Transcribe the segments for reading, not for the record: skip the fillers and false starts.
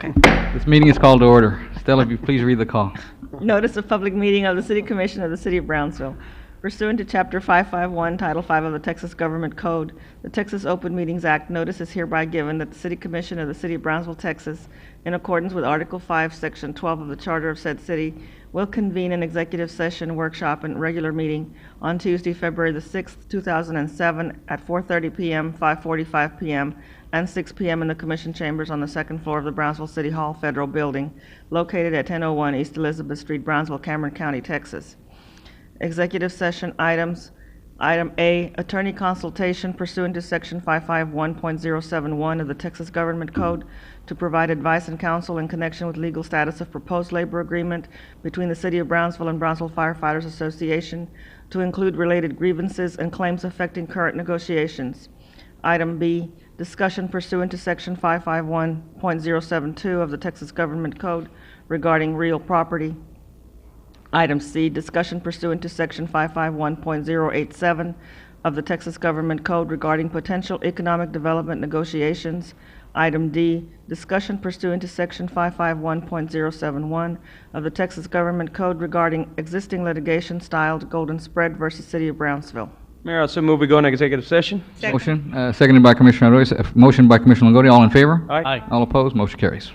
Okay. This meeting is called to order. Stella, if you please read the call. Notice of public meeting of the City Commission of the City of Brownsville. Pursuant to Chapter 551, Title 5 of the Texas Government Code, the Texas Open Meetings Act, notice is hereby given that the City Commission of the City of Brownsville, Texas, in accordance with Article 5, Section 12 of the Charter of said city, will convene an executive session, workshop, and regular meeting on Tuesday, February the 6th, 2007, at 4:30 p.m., 5:45 p.m., and 6 p.m. in the Commission chambers on the second floor of the Brownsville City Hall Federal Building, located at 1001 East Elizabeth Street, Brownsville, Cameron County, Texas. Executive session items. Item A, attorney consultation pursuant to Section 551.071 of the Texas Government Code to provide advice and counsel in connection with legal status of proposed labor agreement between the City of Brownsville and Brownsville Firefighters Association to include related grievances and claims affecting current negotiations. Item B, discussion pursuant to Section 551.072 of the Texas Government Code regarding real property. Item C, discussion pursuant to Section 551.087 of the Texas Government Code regarding potential economic development negotiations. Item D, discussion pursuant to Section 551.071 of the Texas Government Code regarding existing litigation styled Golden Spread versus City of Brownsville. Mayor, I so move we go into executive session. Motion, seconded by Commissioner Arroyo. Motion by Commissioner Longoria. All in favor? Aye. All opposed? Motion carries.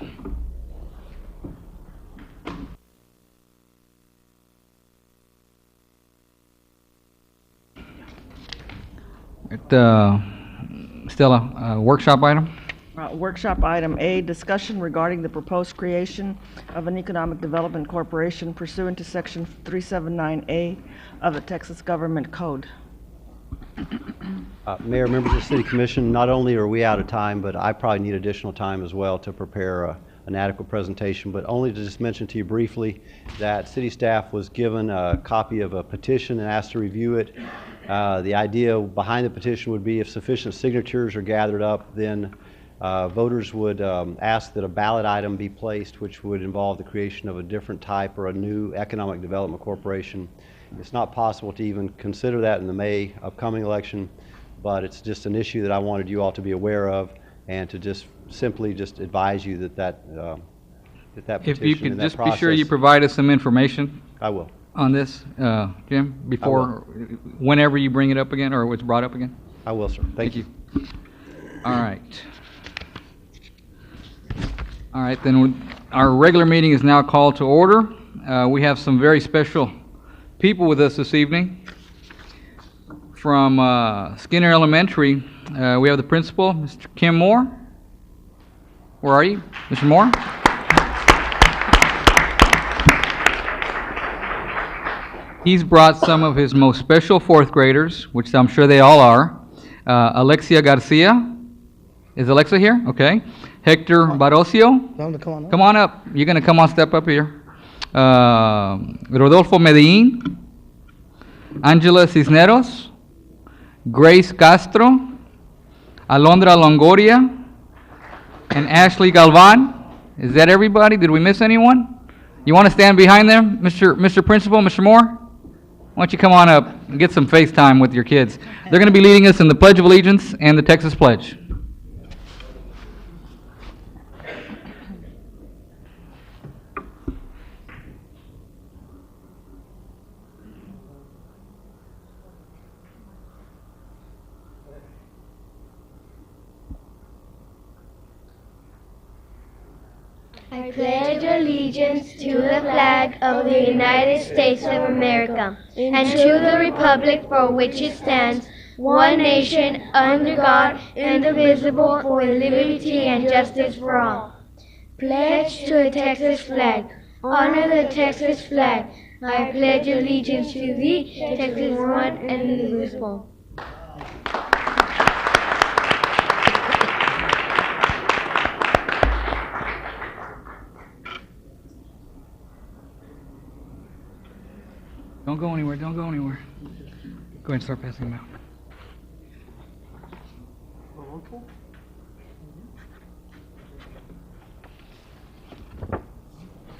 Stella, workshop item? Workshop item A, discussion regarding the proposed creation of an economic development corporation pursuant to Section 379A of the Texas Government Code. Mayor, members of the City Commission, not only are we out of time, but I probably need additional time as well to prepare an adequate presentation, but only to just mention to you briefly that city staff was given a copy of a petition and asked to review it. The idea behind the petition would be if sufficient signatures are gathered up, then voters would ask that a ballot item be placed, which would involve the creation of a different type or a new economic development corporation. It's not possible to even consider that in the May upcoming election, but it's just an issue that I wanted you all to be aware of and to just simply just advise you that petition If you could and that just process. be sure you provide us some information I will. on this, Jim, before, whenever you bring it up again, or it's brought up again. I will, sir. Thank you. All right. All right, then our regular meeting is now called to order. We have some very special people with us this evening. From Skinner Elementary, we have the principal, Mr. Kim Moore. Where are you, Mr. Moore? He's brought some of his most special fourth graders, which I'm sure they all are. Alexia Garcia. Is Alexa here? Okay. Hector Barocio. Come on up. You're going to come on, step up here. Rodolfo Medellin. Angela Cisneros. Grace Castro. Alondra Longoria. And Ashley Galvan. Is that everybody? Did we miss anyone? You want to stand behind them, Mr. Principal, Mr. Moore? Why don't you come on up and get some FaceTime with your kids? They're going to be leading us in the Pledge of Allegiance and the Texas Pledge. I pledge allegiance to the flag of the United States of America and to the republic for which it stands, one nation, under God, indivisible, for liberty and justice for all. Pledge to the Texas flag. Honor the Texas flag. I pledge allegiance to thee, Texas one and indivisible. Don't go anywhere, don't go anywhere. Go ahead and start passing them out.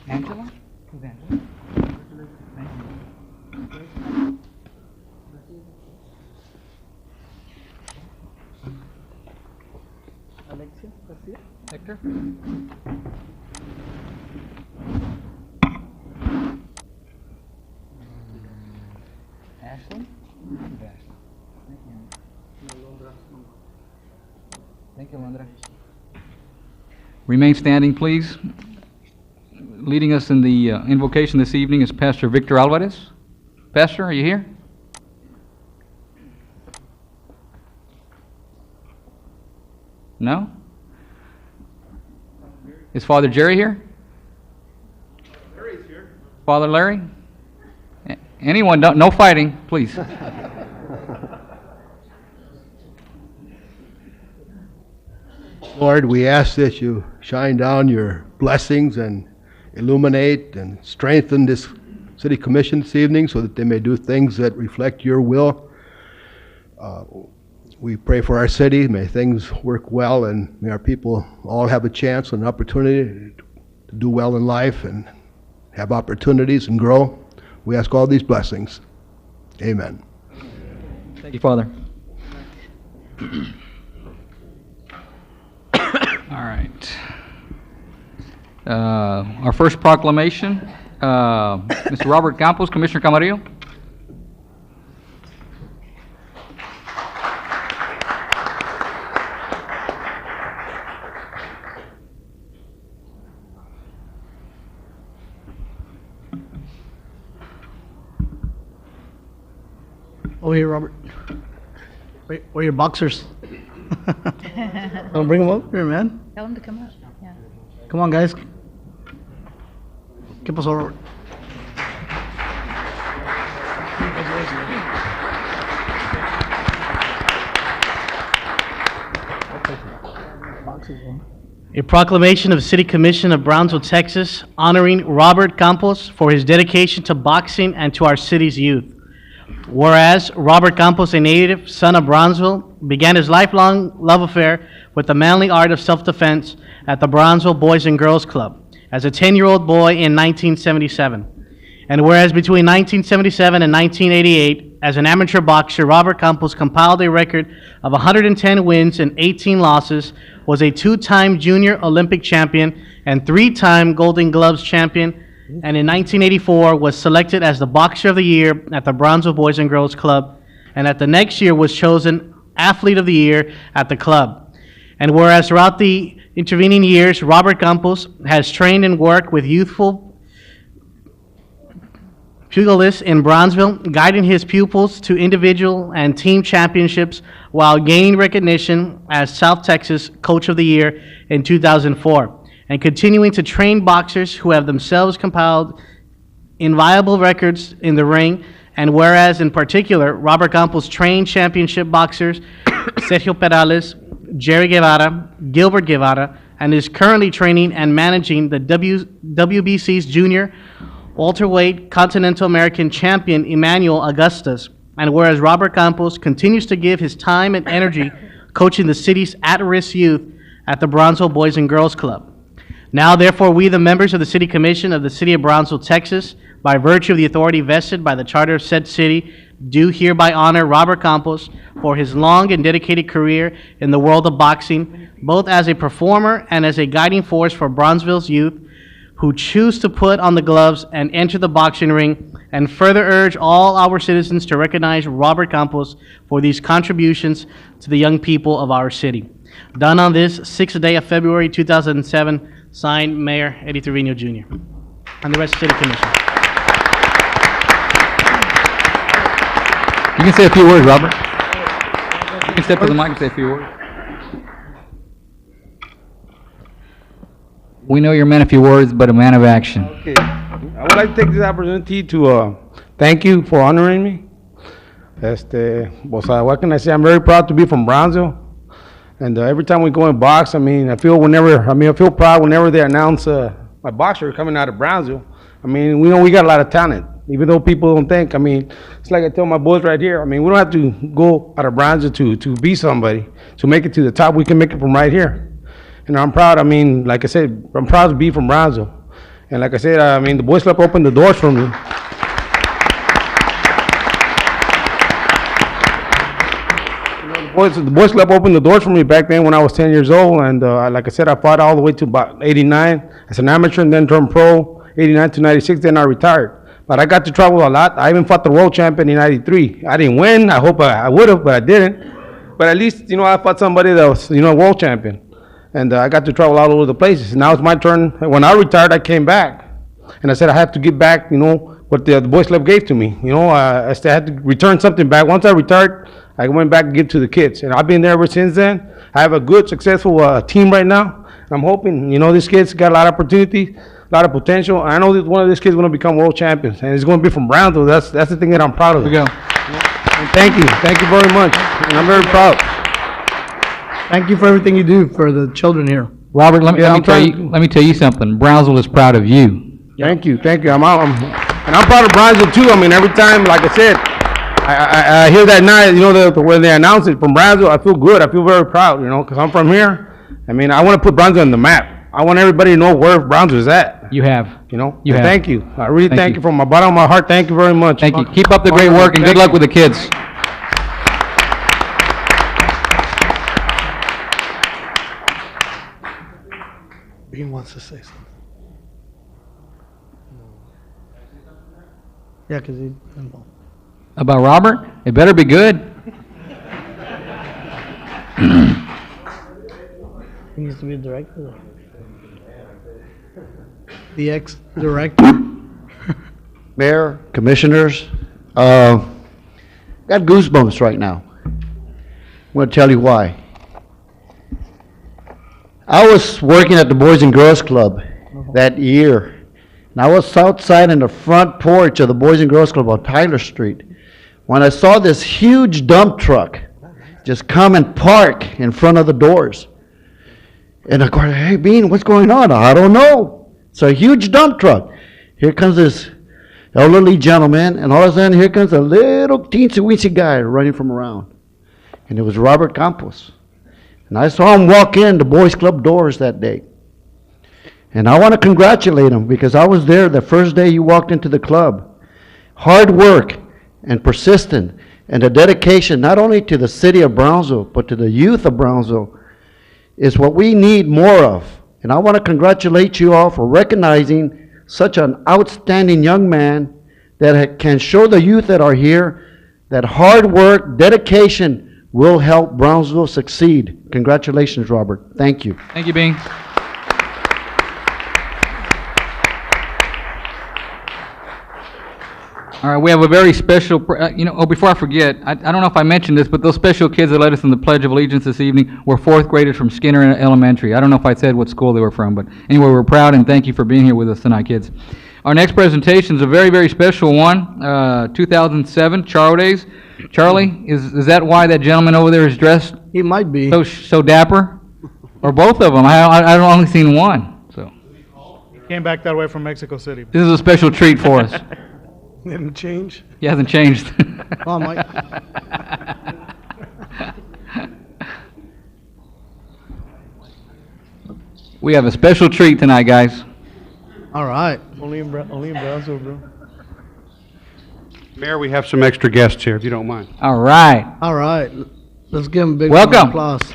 Angela? Who's Angela? Thank you. Hector? Ashley? Thank you, Londra. Remain standing, please. Leading us in the invocation this evening is Pastor Victor Alvarez. Pastor, are you here? No? Is Father Jerry here? Larry's here. Father Larry? Anyone, no fighting, please. Lord, we ask that you shine down your blessings and illuminate and strengthen this city commission this evening so that they may do things that reflect your will. We pray for our city. May things work well, and may our people all have a chance and opportunity to do well in life and have opportunities and grow. We ask all these blessings. Amen. Thank you, Father. All right. Our first proclamation, Mr. Robert Campos, Commissioner Camarillo. Oh, here, Robert. Wait, where are your boxers? Don't bring them up here, man. Tell them to come up. Yeah. Come on, guys. ¿Qué pasó, Robert? A proclamation of City Commission of Brownsville, Texas, honoring Robert Campos for his dedication to boxing and to our city's youth. Whereas Robert Campos, a native son of Brownsville, began his lifelong love affair with the manly art of self-defense at the Brownsville Boys and Girls Club as a 10-year-old boy in 1977. And whereas between 1977 and 1988, as an amateur boxer, Robert Campos compiled a record of 110 wins and 18 losses, was a two-time junior Olympic champion and three-time Golden Gloves champion, and in 1984 was selected as the Boxer of the Year at the Brownsville Boys and Girls Club, and at the next year was chosen Athlete of the Year at the club. And whereas throughout the intervening years, Robert Campos has trained and worked with youthful pugilists in Brownsville, guiding his pupils to individual and team championships while gaining recognition as South Texas Coach of the Year in 2004. And continuing to train boxers who have themselves compiled inviolable records in the ring. And whereas, in particular, Robert Campos trained championship boxers Sergio Perales, Jerry Guevara, Gilbert Guevara, and is currently training and managing the WBC's junior welterweight Continental American champion Emmanuel Augustus. And whereas Robert Campos continues to give his time and energy coaching the city's at-risk youth at the Brownsville Boys and Girls Club. Now, therefore, we, the members of the City Commission of the City of Brownsville, Texas, by virtue of the authority vested by the Charter of said city, do hereby honor Robert Campos for his long and dedicated career in the world of boxing, both as a performer and as a guiding force for Brownsville's youth who choose to put on the gloves and enter the boxing ring, and further urge all our citizens to recognize Robert Campos for these contributions to the young people of our city. Done on this 6th day of February 2007, signed Mayor Eddie Trevino Jr. and the rest of the City Commission. You can say a few words, Robert. You can step to the mic and say a few words. We know you're a man of few words, but a man of action. Okay. I would like to take this opportunity to thank you for honoring me. What can I say? I'm very proud to be from Brownsville. And every time we go and box, I feel proud whenever they announce my boxer coming out of Brownsville. I mean, we know we got a lot of talent, even though people don't think. I mean, it's like I tell my boys right here. I mean, we don't have to go out of Brownsville to be somebody, to make it to the top. We can make it from right here. And I'm proud. I mean, like I said, I'm proud to be from Brownsville. And like I said, I mean, the Boys Club opened the doors for me. You know, the the Boys Club opened the doors for me back then when I was 10 years old, and like I said, I fought all the way to about 89 as an amateur, and then turned pro, 89 to 96, then I retired. But I got to travel a lot. I even fought the world champion in 93. I didn't win. I hope I would have, but I didn't. But at least, I fought somebody that was, world champion. And I got to travel all over the places. Now it's my turn. When I retired, I came back. And I said I have to give back, what the Boys Club gave to me. I still had to return something back. Once I retired, I went back and give to the kids. And I've been there ever since then. I have a good, successful team right now. I'm hoping, these kids got a lot of opportunity, a lot of potential. I know that one of these kids is going to become world champions. And it's going to be from Brownsville. That's the thing that I'm proud of. Here we go. And thank you. Thank you very much. And I'm very proud. Thank you for everything you do for the children here. Robert, let Yeah, me I'm tell trying- you, let me tell you something. Brownsville is proud of you. Thank you. And I'm proud of Brownsville too. I mean, every time, like I said, I hear that night, when they announce it from Brownsville, I feel good. I feel very proud, because I'm from here. I mean, I want to put Brownsville on the map. I want everybody to know where Brownsville is at. You have. You have. Thank you. I really Thank thank you. you from my bottom of my heart. Thank you very much. Thank you. Keep up the great work and good luck with the kids. Bean wants to say something. Yeah, because he. About Robert? It better be good. He needs to be a director. The ex-director. Mayor, commissioners, got goosebumps right now. I'm going to tell you why. I was working at the Boys and Girls Club that year, and I was outside in the front porch of the Boys and Girls Club on Tyler Street when I saw this huge dump truck just come and park in front of the doors. And I go, hey, Bean, what's going on? I don't know. It's a huge dump truck. Here comes this elderly gentleman, and all of a sudden, here comes a little teensy-weensy guy running from around. And it was Robert Campos. And I saw him walk in the Boys Club doors that day. And I want to congratulate him because I was there the first day you walked into the club. Hard work and persistent and the dedication not only to the city of Brownsville, but to the youth of Brownsville is what we need more of. And I want to congratulate you all for recognizing such an outstanding young man that can show the youth that are here that hard work, dedication will help Brownsville succeed. Congratulations, Robert. Thank you. Thank you, Bing. All right, we have a very special, before I forget, I don't know if I mentioned this, but those special kids that led us in the Pledge of Allegiance this evening were fourth graders from Skinner Elementary. I don't know if I said what school they were from, but anyway, we're proud and thank you for being here with us tonight, kids. Our next presentation is a very, very special one, 2007 Charo Days. Charlie, is that why that gentleman over there is dressed He might be. so dapper? Or both of them? I've only seen one, so. Came back that way from Mexico City. This is a special treat for us. Didn't change. He hasn't changed. Oh, Mike. We have a special treat tonight, guys. All right. Only in Brownsville, bro. Mayor, we have some extra guests here, if you don't mind. All right. All right. Let's give him a big round of Welcome. applause.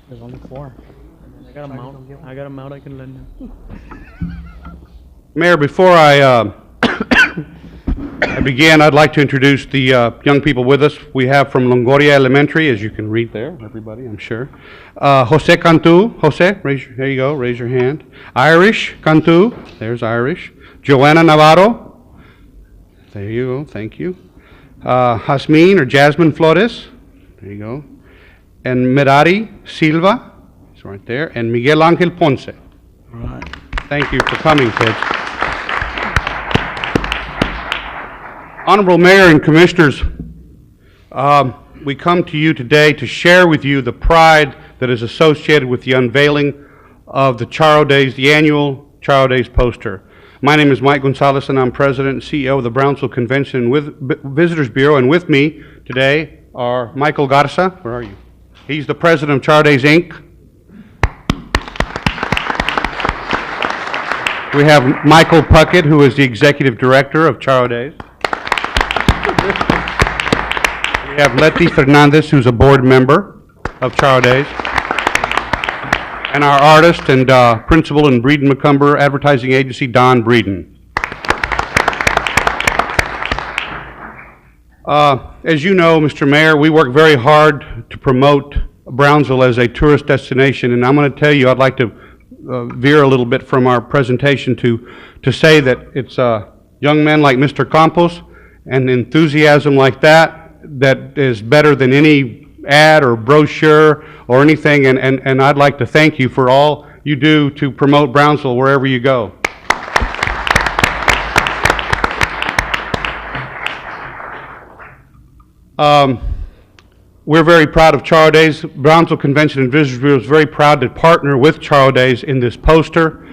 There's only 4. I got a mount I can lend him. Mayor, before I begin, I'd like to introduce the young people with us. We have from Longoria Elementary, as you can read there, everybody, I'm sure. Jose Cantu. Jose, there you go, raise your hand. Irish Cantu, there's Irish. Joanna Navarro, there you go, thank you. Jasmine or Jasmine Flores, there you go. And Merari Silva, he's right there, and Miguel Angel Ponce. Right. Thank you for coming, kids. Honorable Mayor and Commissioners, we come to you today to share with you the pride that is associated with the unveiling of the Charo Days, the annual Charo Days poster. My name is Mike Gonzalez, and I'm President and CEO of the Brownsville Convention and Visitors Bureau, and with me today are Michael Garza. Where are you? He's the president of Charo Days, Inc. We have Michael Puckett, who is the Executive Director of Charo Days. We have Letty Fernandez, who's a board member of Charo Days. And our artist and principal in Breeden McCumber Advertising Agency, Don Breeden. As you know, Mr. Mayor, we work very hard to promote Brownsville as a tourist destination, and I'm going to tell you, I'd like to veer a little bit from our presentation to say that it's young men like Mr. Campos and enthusiasm like that that is better than any ad or brochure or anything, and I'd like to thank you for all you do to promote Brownsville wherever you go. We're very proud of Charo Days. Brownsville Convention and Visitors Bureau is very proud to partner with Charo Days in this poster.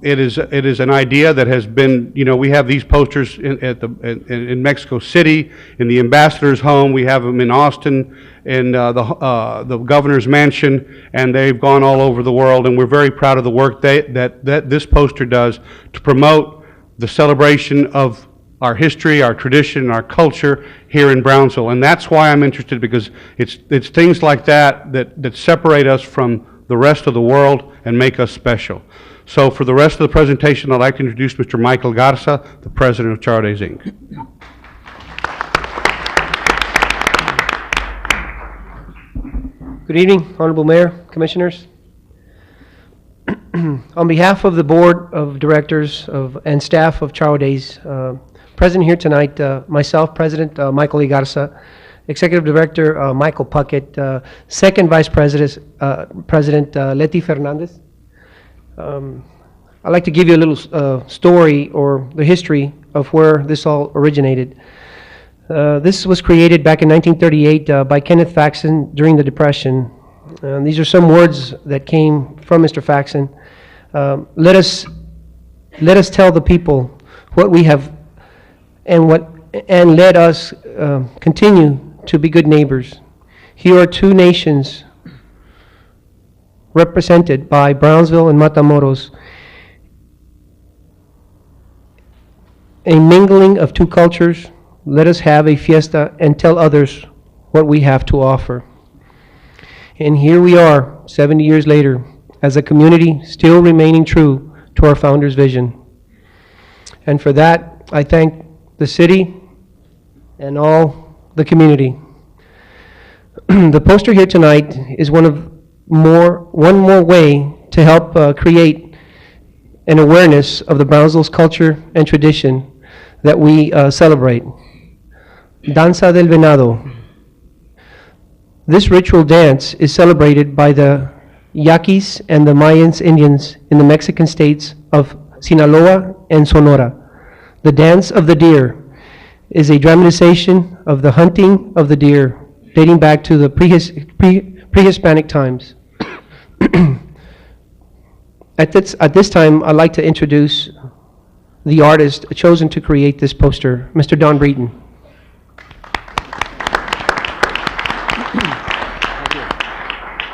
It is an idea that has been, you know, we have these posters in Mexico City, in the ambassador's home. We have them in Austin, in the governor's mansion, and they've gone all over the world. And we're very proud of the work that this poster does to promote the celebration of our history, our tradition, our culture here in Brownsville. And that's why I'm interested, because it's things like that separate us from the rest of the world and make us special. So for the rest of the presentation, I'd like to introduce Mr. Michael Garza, the president of Charo Days, Inc. Good evening, Honorable Mayor, Commissioners. On behalf of the Board of Directors and staff of Charo Days, present here tonight, myself, President Michael E. Garza, Executive Director Michael Puckett, Second Vice President Letty Fernandez. I'd like to give you a little story or the history of where this all originated. This was created back in 1938 by Kenneth Faxon during the Depression. These are some words that came from Mr. Faxon. Let us tell the people what we have and let us continue to be good neighbors. Here are two nations represented by Brownsville and Matamoros, a mingling of two cultures. Let us have a fiesta and tell others what we have to offer. And here we are, 70 years later, as a community still remaining true to our founder's vision. And for that, I thank the city and all the community. The poster here tonight is one more way to help create an awareness of the Brownsville's culture and tradition that we celebrate. Danza del Venado. This ritual dance is celebrated by the Yaquis and the Mayans Indians in the Mexican states of Sinaloa and Sonora. The dance of the deer is a dramatization of the hunting of the deer dating back to the pre-Hispanic times. At this time, I'd like to introduce the artist chosen to create this poster, Mr. Don Breeden.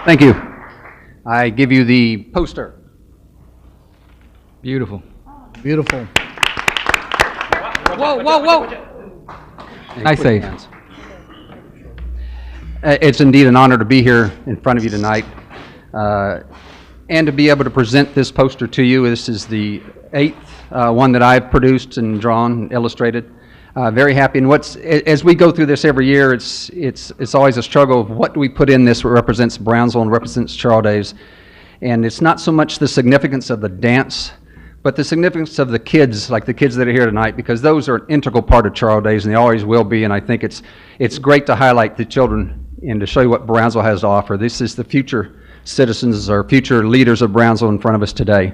Thank you. I give you the poster. Beautiful. Beautiful. Whoa, whoa, whoa! Nice save. It's indeed an honor to be here in front of you tonight and to be able to present this poster to you. This is the 8th one that I've produced and drawn and illustrated. Very happy. And as we go through this every year, it's always a struggle of what do we put in this that represents Brownsville and represents Charo Days. And it's not so much the significance of the dance, but the significance of the kids, like the kids that are here tonight, because those are an integral part of Charo Days, and they always will be. And I think it's great to highlight the children and to show you what Brownsville has to offer. This is the future citizens or future leaders of Brownsville in front of us today.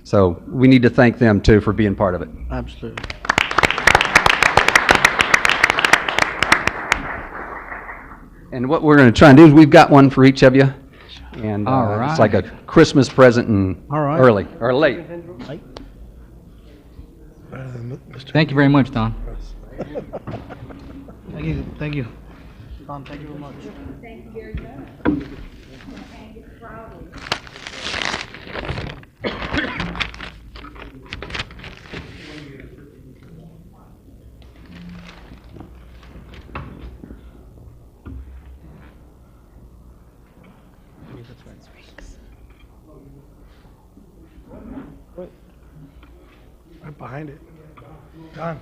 So we need to thank them too for being part of it. Absolutely. And what we're going to try and do is we've got one for each of you. And right. It's like a Christmas present and right. early or late. Thank you very much, Don. Thank you. Thank you. Don, thank you very much. Thank you very much. behind it. Done.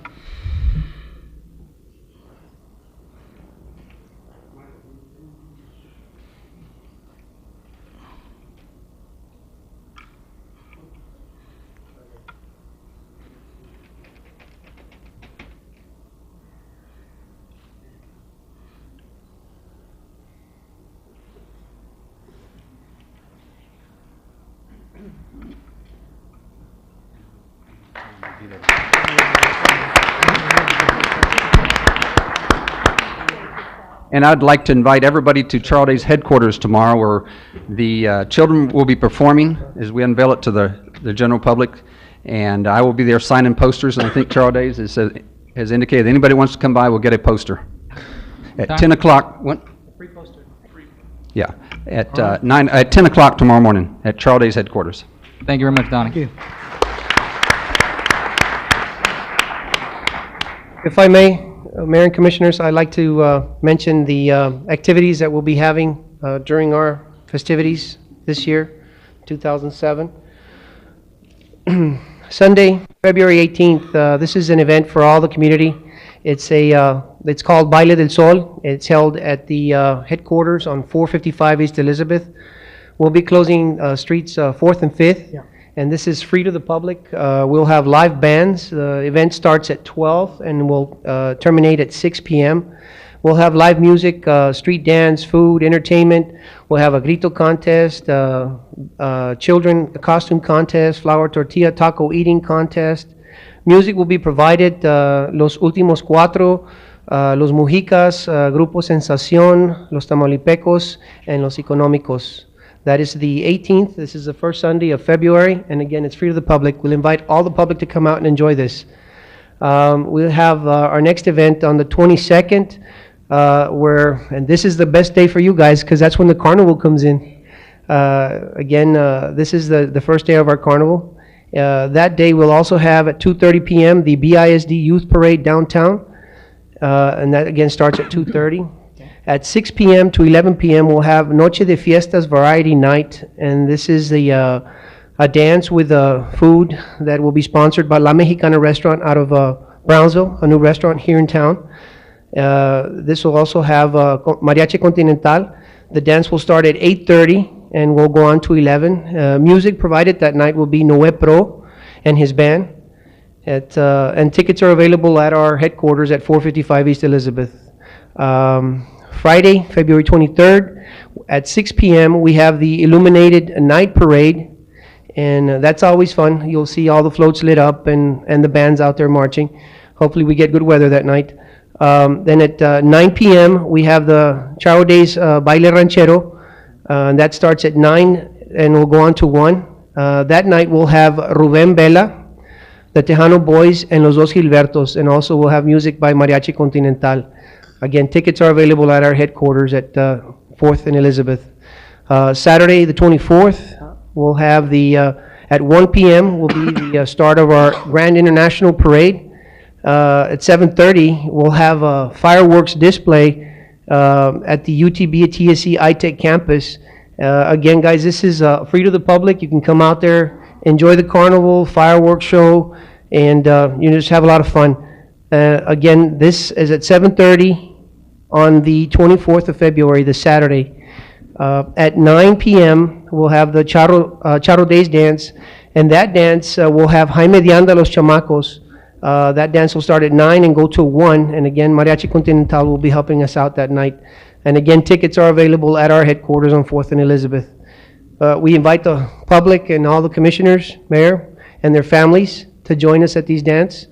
And I'd like to invite everybody to Charles Day's headquarters tomorrow, where the children will be performing as we unveil it to the general public. And I will be there signing posters, and I think Charles Day's has indicated anybody wants to come by will get a poster. At 10 o'clock, what? Free poster. Yeah, at 10 o'clock tomorrow morning at Charles Day's headquarters. Thank you very much, Donnie. Thank you. If I may, Mayor and Commissioners, I'd like to mention the activities that we'll be having during our festivities this year, 2007. Sunday, February 18th, this is an event for all the community. It's called Baile del Sol. It's held at the headquarters on 455 East Elizabeth. We'll be closing streets 4th and 5th. Yeah. And this is free to the public. We'll have live bands. The event starts at 12 and will terminate at 6 p.m. We'll have live music, street dance, food, entertainment. We'll have a grito contest, children costume contest, flour tortilla taco eating contest. Music will be provided, Los Últimos Cuatro, Los Mujicas, Grupo Sensación, Los Tamalipecos, and Los Económicos. That is the 18th. This is the first Sunday of February, and again, it's free to the public. We'll invite all the public to come out and enjoy this. We'll have our next event on the 22nd, and this is the best day for you guys because that's when the carnival comes in. Again, this is the first day of our carnival. That day we'll also have at 2:30 p.m. the BISD Youth Parade downtown, and that again starts at 2:30. At 6 p.m. to 11 p.m. we'll have Noche de Fiestas Variety Night, and this is a dance with food that will be sponsored by La Mexicana restaurant out of Brownsville, a new restaurant here in town. This will also have Mariachi Continental. The dance will start at 8:30 and will go on to 11. Music provided that night will be Noe Pro and his band. And tickets are available at our headquarters at 455 East Elizabeth. Friday, February 23rd, at 6 p.m., we have the Illuminated Night Parade, and that's always fun. You'll see all the floats lit up and the bands out there marching. Hopefully we get good weather that night. Then at 9 p.m., we have the Charo Days Baile Ranchero, and that starts at 9 and will go on to 1. That night we'll have Rubén Vela, the Tejano Boys, and Los Dos Gilbertos, and also we'll have music by Mariachi Continental. Again, tickets are available at our headquarters at 4th and Elizabeth. Saturday, the 24th, we'll have at 1 p.m. will be the start of our Grand International Parade. At 7:30, we'll have a fireworks display at the UTB at TSC iTech campus. Again, guys, this is free to the public. You can come out there, enjoy the carnival, fireworks show, and you just have a lot of fun. Again, this is at 7:30 on the 24th of February, the Saturday. At 9 p.m., we'll have the Charo Days dance, and that dance will have Jaime de Anda Los Chamacos. That dance will start at 9 and go to 1, and again, Mariachi Continental will be helping us out that night. And again, tickets are available at our headquarters on 4th and Elizabeth. We invite the public and all the commissioners, mayor, and their families to join us at these dances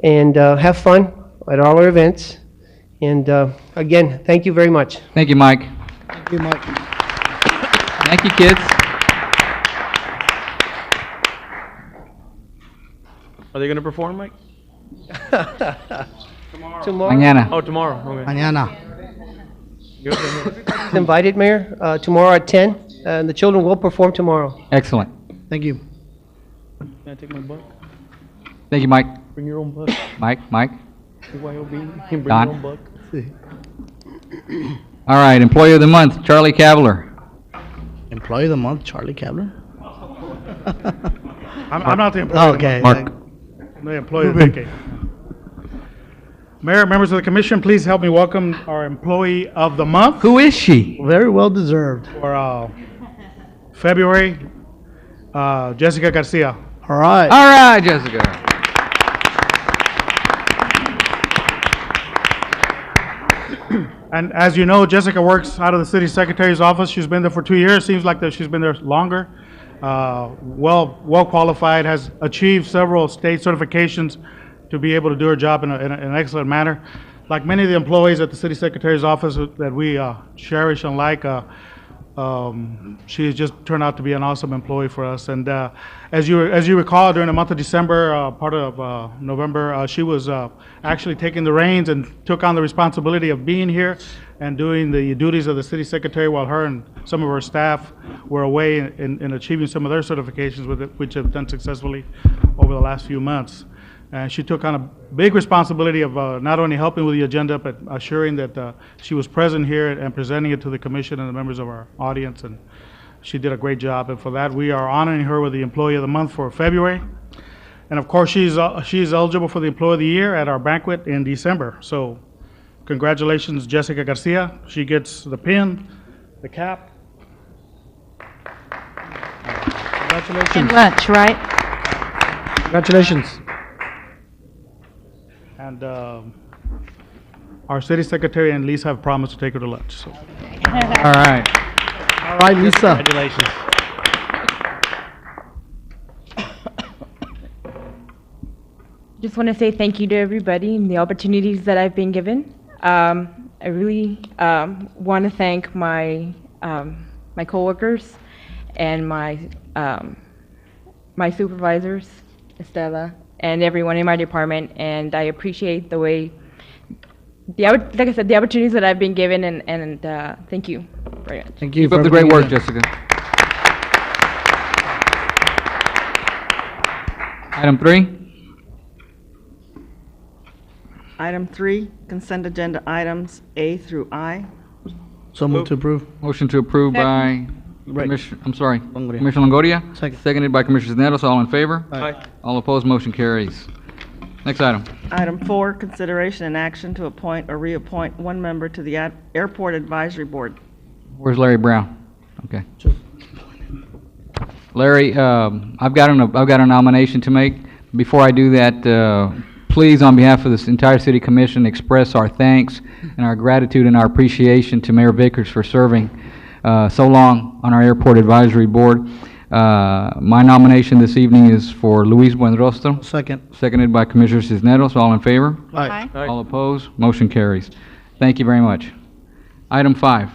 and have fun at all our events. And again, thank you very much. Thank you, Mike. Thank you, Mike. Thank you, kids. Are they going to perform, Mike? Tomorrow. Mañana. Oh, tomorrow. Okay. Mañana. Everybody's invited, Mayor, tomorrow at 10, and the children will perform tomorrow. Excellent. Thank you. Can I take my book? Thank you, Mike. Bring your own book. Mike. BYOB. You can bring Don? your own book. All right, Employee of the Month, Charlie Cavler. Employee of the month, Charlie Cavler. I'm not the employee. Okay. Mark. The employee of the decade. Mayor, members of the commission, please help me welcome our employee of the month Who is she? Very well deserved. for February, Jessica Garcia. All right. All right, Jessica. And as you know, Jessica works out of the city secretary's office. She's been there for 2 years. Seems like that she's been there longer. Well qualified, has achieved several state certifications to be able to do her job in an excellent manner. Like many of the employees at the city secretary's office that we cherish and like, she has just turned out to be an awesome employee for us. And as you recall, during the month of December, part of November, she was actually taking the reins and took on the responsibility of being here and doing the duties of the city secretary while her and some of her staff were away in achieving some of their certifications, which have done successfully over the last few months. And she took on a big responsibility of not only helping with the agenda, but assuring that she was present here and presenting it to the commission and the members of our audience. And she did a great job. And for that, we are honoring her with the Employee of the Month for February. And of course, she's eligible for the Employee of the Year at our banquet in December. So congratulations, Jessica Garcia. She gets the pin, the cap. Congratulations. And lunch, right? Congratulations. And our city secretary and Lisa have promised to take her to lunch. So. All right. All right, Lisa. Congratulations. Just want to say thank you to everybody and the opportunities that I've been given. I really want to thank my my coworkers and my my supervisors, Estela, and everyone in my department, and I appreciate the way, like I said, the opportunities that I've been given, and thank you very much. Thank you. Keep for up the great everything work, you Jessica. Item 3. Item 3, consent agenda items A through I. do. So moved to approve. Motion to approve by Right. Commissioner, I'm sorry, Longoria. Commissioner Longoria. Second. Seconded by Commissioner Cisneros. All in favor? Aye. All opposed, motion carries. Next item. Item 4, consideration and action to appoint or reappoint one member to the Airport Advisory Board. Where's Larry Brown? Okay. Larry, I've got a nomination to make. Before I do that, please, on behalf of this entire city commission, express our thanks and our gratitude and our appreciation to Mayor Vickers for serving so long on our Airport Advisory Board. My nomination this evening is for Luis Buenrostro. Second. Seconded by Commissioner Cisneros. All in favor? Aye. All opposed? Motion carries. Thank you very much. Item 5.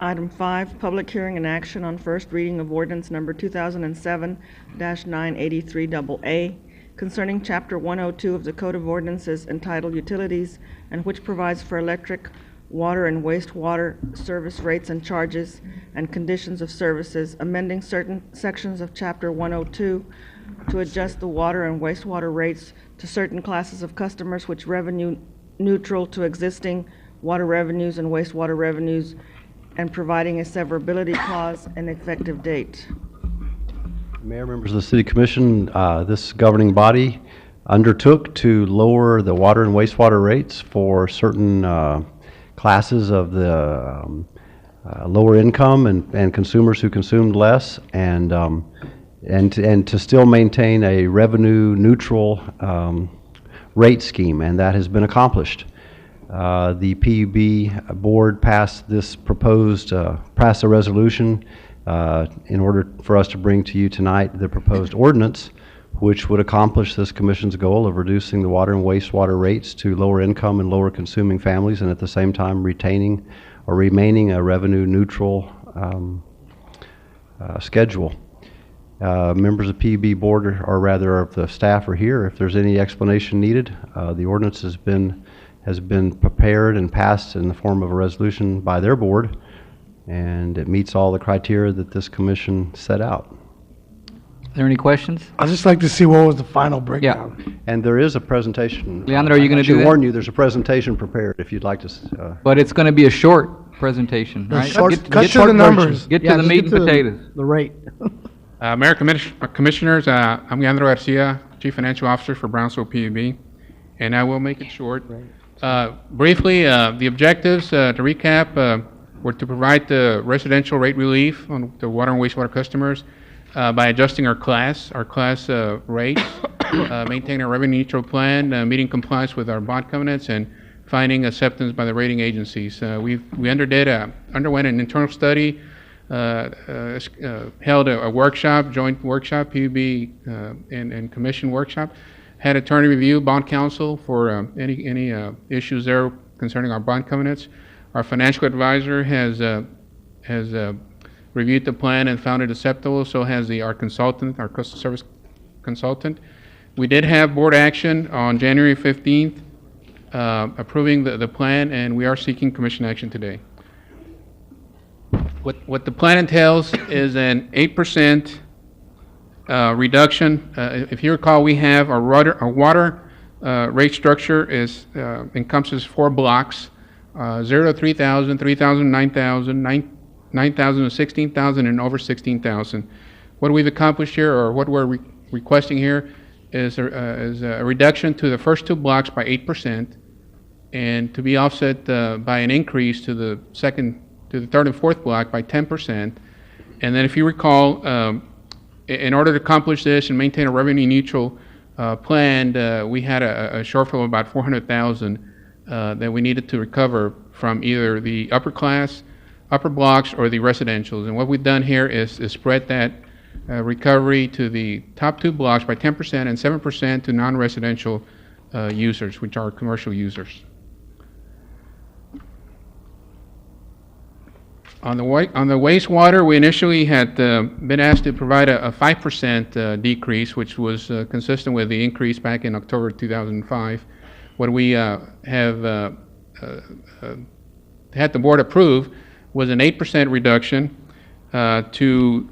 Item 5, public hearing and action on first reading of ordinance number 2007-983AA concerning Chapter 102 of the Code of Ordinances entitled Utilities, and which provides for electric, water, and wastewater service rates and charges and conditions of services, amending certain sections of Chapter 102 to adjust the water and wastewater rates to certain classes of customers which revenue neutral to existing water revenues and wastewater revenues, and providing a severability clause and effective date. Mayor, members of the City Commission, this governing body undertook to lower the water and wastewater rates for certain classes of the lower income and consumers who consumed less, and to still maintain a revenue neutral rate scheme, and that has been accomplished. The PUB board passed a resolution in order for us to bring to you tonight the proposed ordinance, which would accomplish this commission's goal of reducing the water and wastewater rates to lower income and lower consuming families, and at the same time retaining or remaining a revenue neutral schedule. Members of the PUB board, or rather of the staff, are here. If there's any explanation needed, the ordinance has been prepared and passed in the form of a resolution by their board, and it meets all the criteria that this commission set out. Are there any questions? I'd just like to see what was the final breakdown. Yeah. And there is a presentation. Leandro, are you going to do I should that? warn you, there's a presentation prepared if you'd like to. But it's going to be a short presentation, right? Cut to the short numbers. Get Yeah, to the just meat and potatoes. The rate. Mayor, Commissioners, I'm Leandro Garcia, Chief Financial Officer for Brownsville PUB, and I will make it short. Briefly, the objectives, to recap, were to provide the residential rate relief on the water and wastewater customers by adjusting our class rates, maintaining a revenue neutral plan, meeting compliance with our bond covenants, and finding acceptance by the rating agencies. We underwent an internal study, held a workshop, joint workshop, PUB and commission workshop, had attorney review, bond counsel for any issues there concerning our bond covenants. Our financial advisor has reviewed the plan and found it acceptable, so has our consultant, our customer service consultant. We did have board action on January 15th, approving the plan, and we are seeking commission action today. What the plan entails is an 8% reduction. If you recall, we have our water rate structure encompasses 4 blocks, 0 to 3,000, 3,000, 9,000, 9,000 to 16,000, and over 16,000. What we've accomplished here, or what we're requesting here, is a reduction to the first 2 blocks by 8%, and to be offset by an increase to the third and fourth block by 10%. And then, if you recall, in order to accomplish this and maintain a revenue neutral plan, we had a shortfall of about 400,000 that we needed to recover from either the upper blocks or the residentials. And what we've done here is spread that recovery to the top 2 blocks by 10% and 7% to non-residential users, which are commercial users. On the wastewater, we initially had been asked to provide a 5% decrease, which was consistent with the increase back in October 2005. What we have had the board approve was an 8% reduction to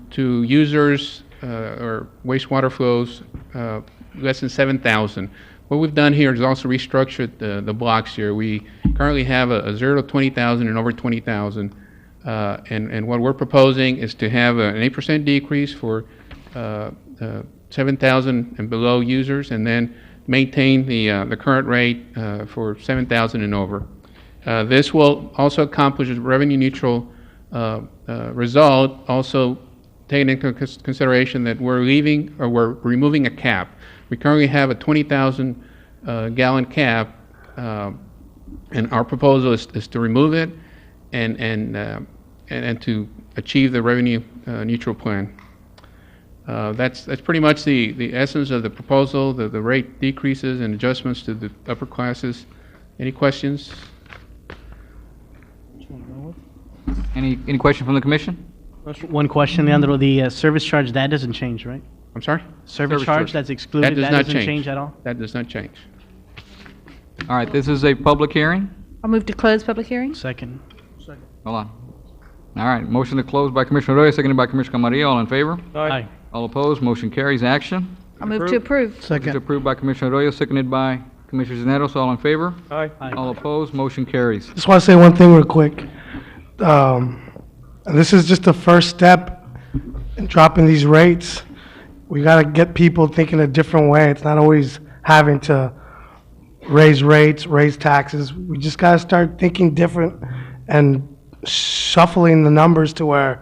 users or wastewater flows less than 7,000. What we've done here is also restructured the blocks here. We currently have a 0 to 20,000 and over 20,000. And what we're proposing is to have an 8% decrease for 7,000 and below users, and then maintain the current rate for 7,000 and over. This will also accomplish a revenue neutral result, also taking into consideration that we're removing a cap. We currently have a 20,000 gallon cap, and our proposal is to remove it and to achieve the revenue neutral plan. That's pretty much the essence of the proposal, the rate decreases and adjustments to the upper classes. Any questions? Any question from the commission? One question, Leandro. The service charge, that doesn't change, right? I'm sorry? Service charge that's excluded, that doesn't change at all? That does not change. All right, this is a public hearing. I'll move to close public hearing. Second. Hold on. All right, motion to close by Commissioner Arroyo, seconded by Commissioner Camarillo. All in favor? Aye. All opposed? Motion carries. Action. I'll move to approve. Motion to approve by Commissioner Arroyo, seconded by Commissioner Cisneros. All in favor? Aye. All opposed? Motion carries. Just want to say one thing real quick. This is just the first step in dropping these rates. We got to get people thinking a different way. It's not always having to raise rates, raise taxes. We just got to start thinking different and shuffling the numbers to where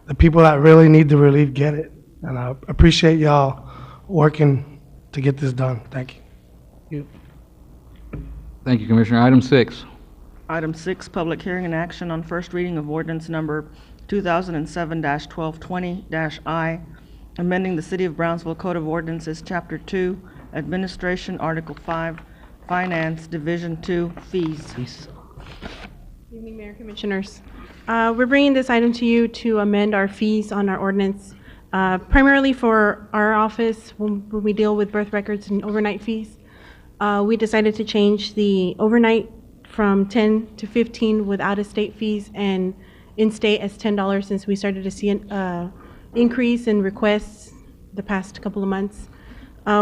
the people that really need the relief get it. And I appreciate y'all working to get this done. Thank you. Thank you, Commissioner. Item 6. Item 6, public hearing and action on first reading of ordinance number 2007-1220-I, amending the City of Brownsville Code of Ordinances, Chapter 2, Administration, Article 5, Finance, Division 2, Fees. Good evening, Mayor, Commissioners. We're bringing this item to you to amend our fees on our ordinance, primarily for our office when we deal with birth records and overnight fees. We decided to change the overnight from 10 to 15 with out-of-state fees, and in-state as $10, since we started to see an increase in requests the past couple of months.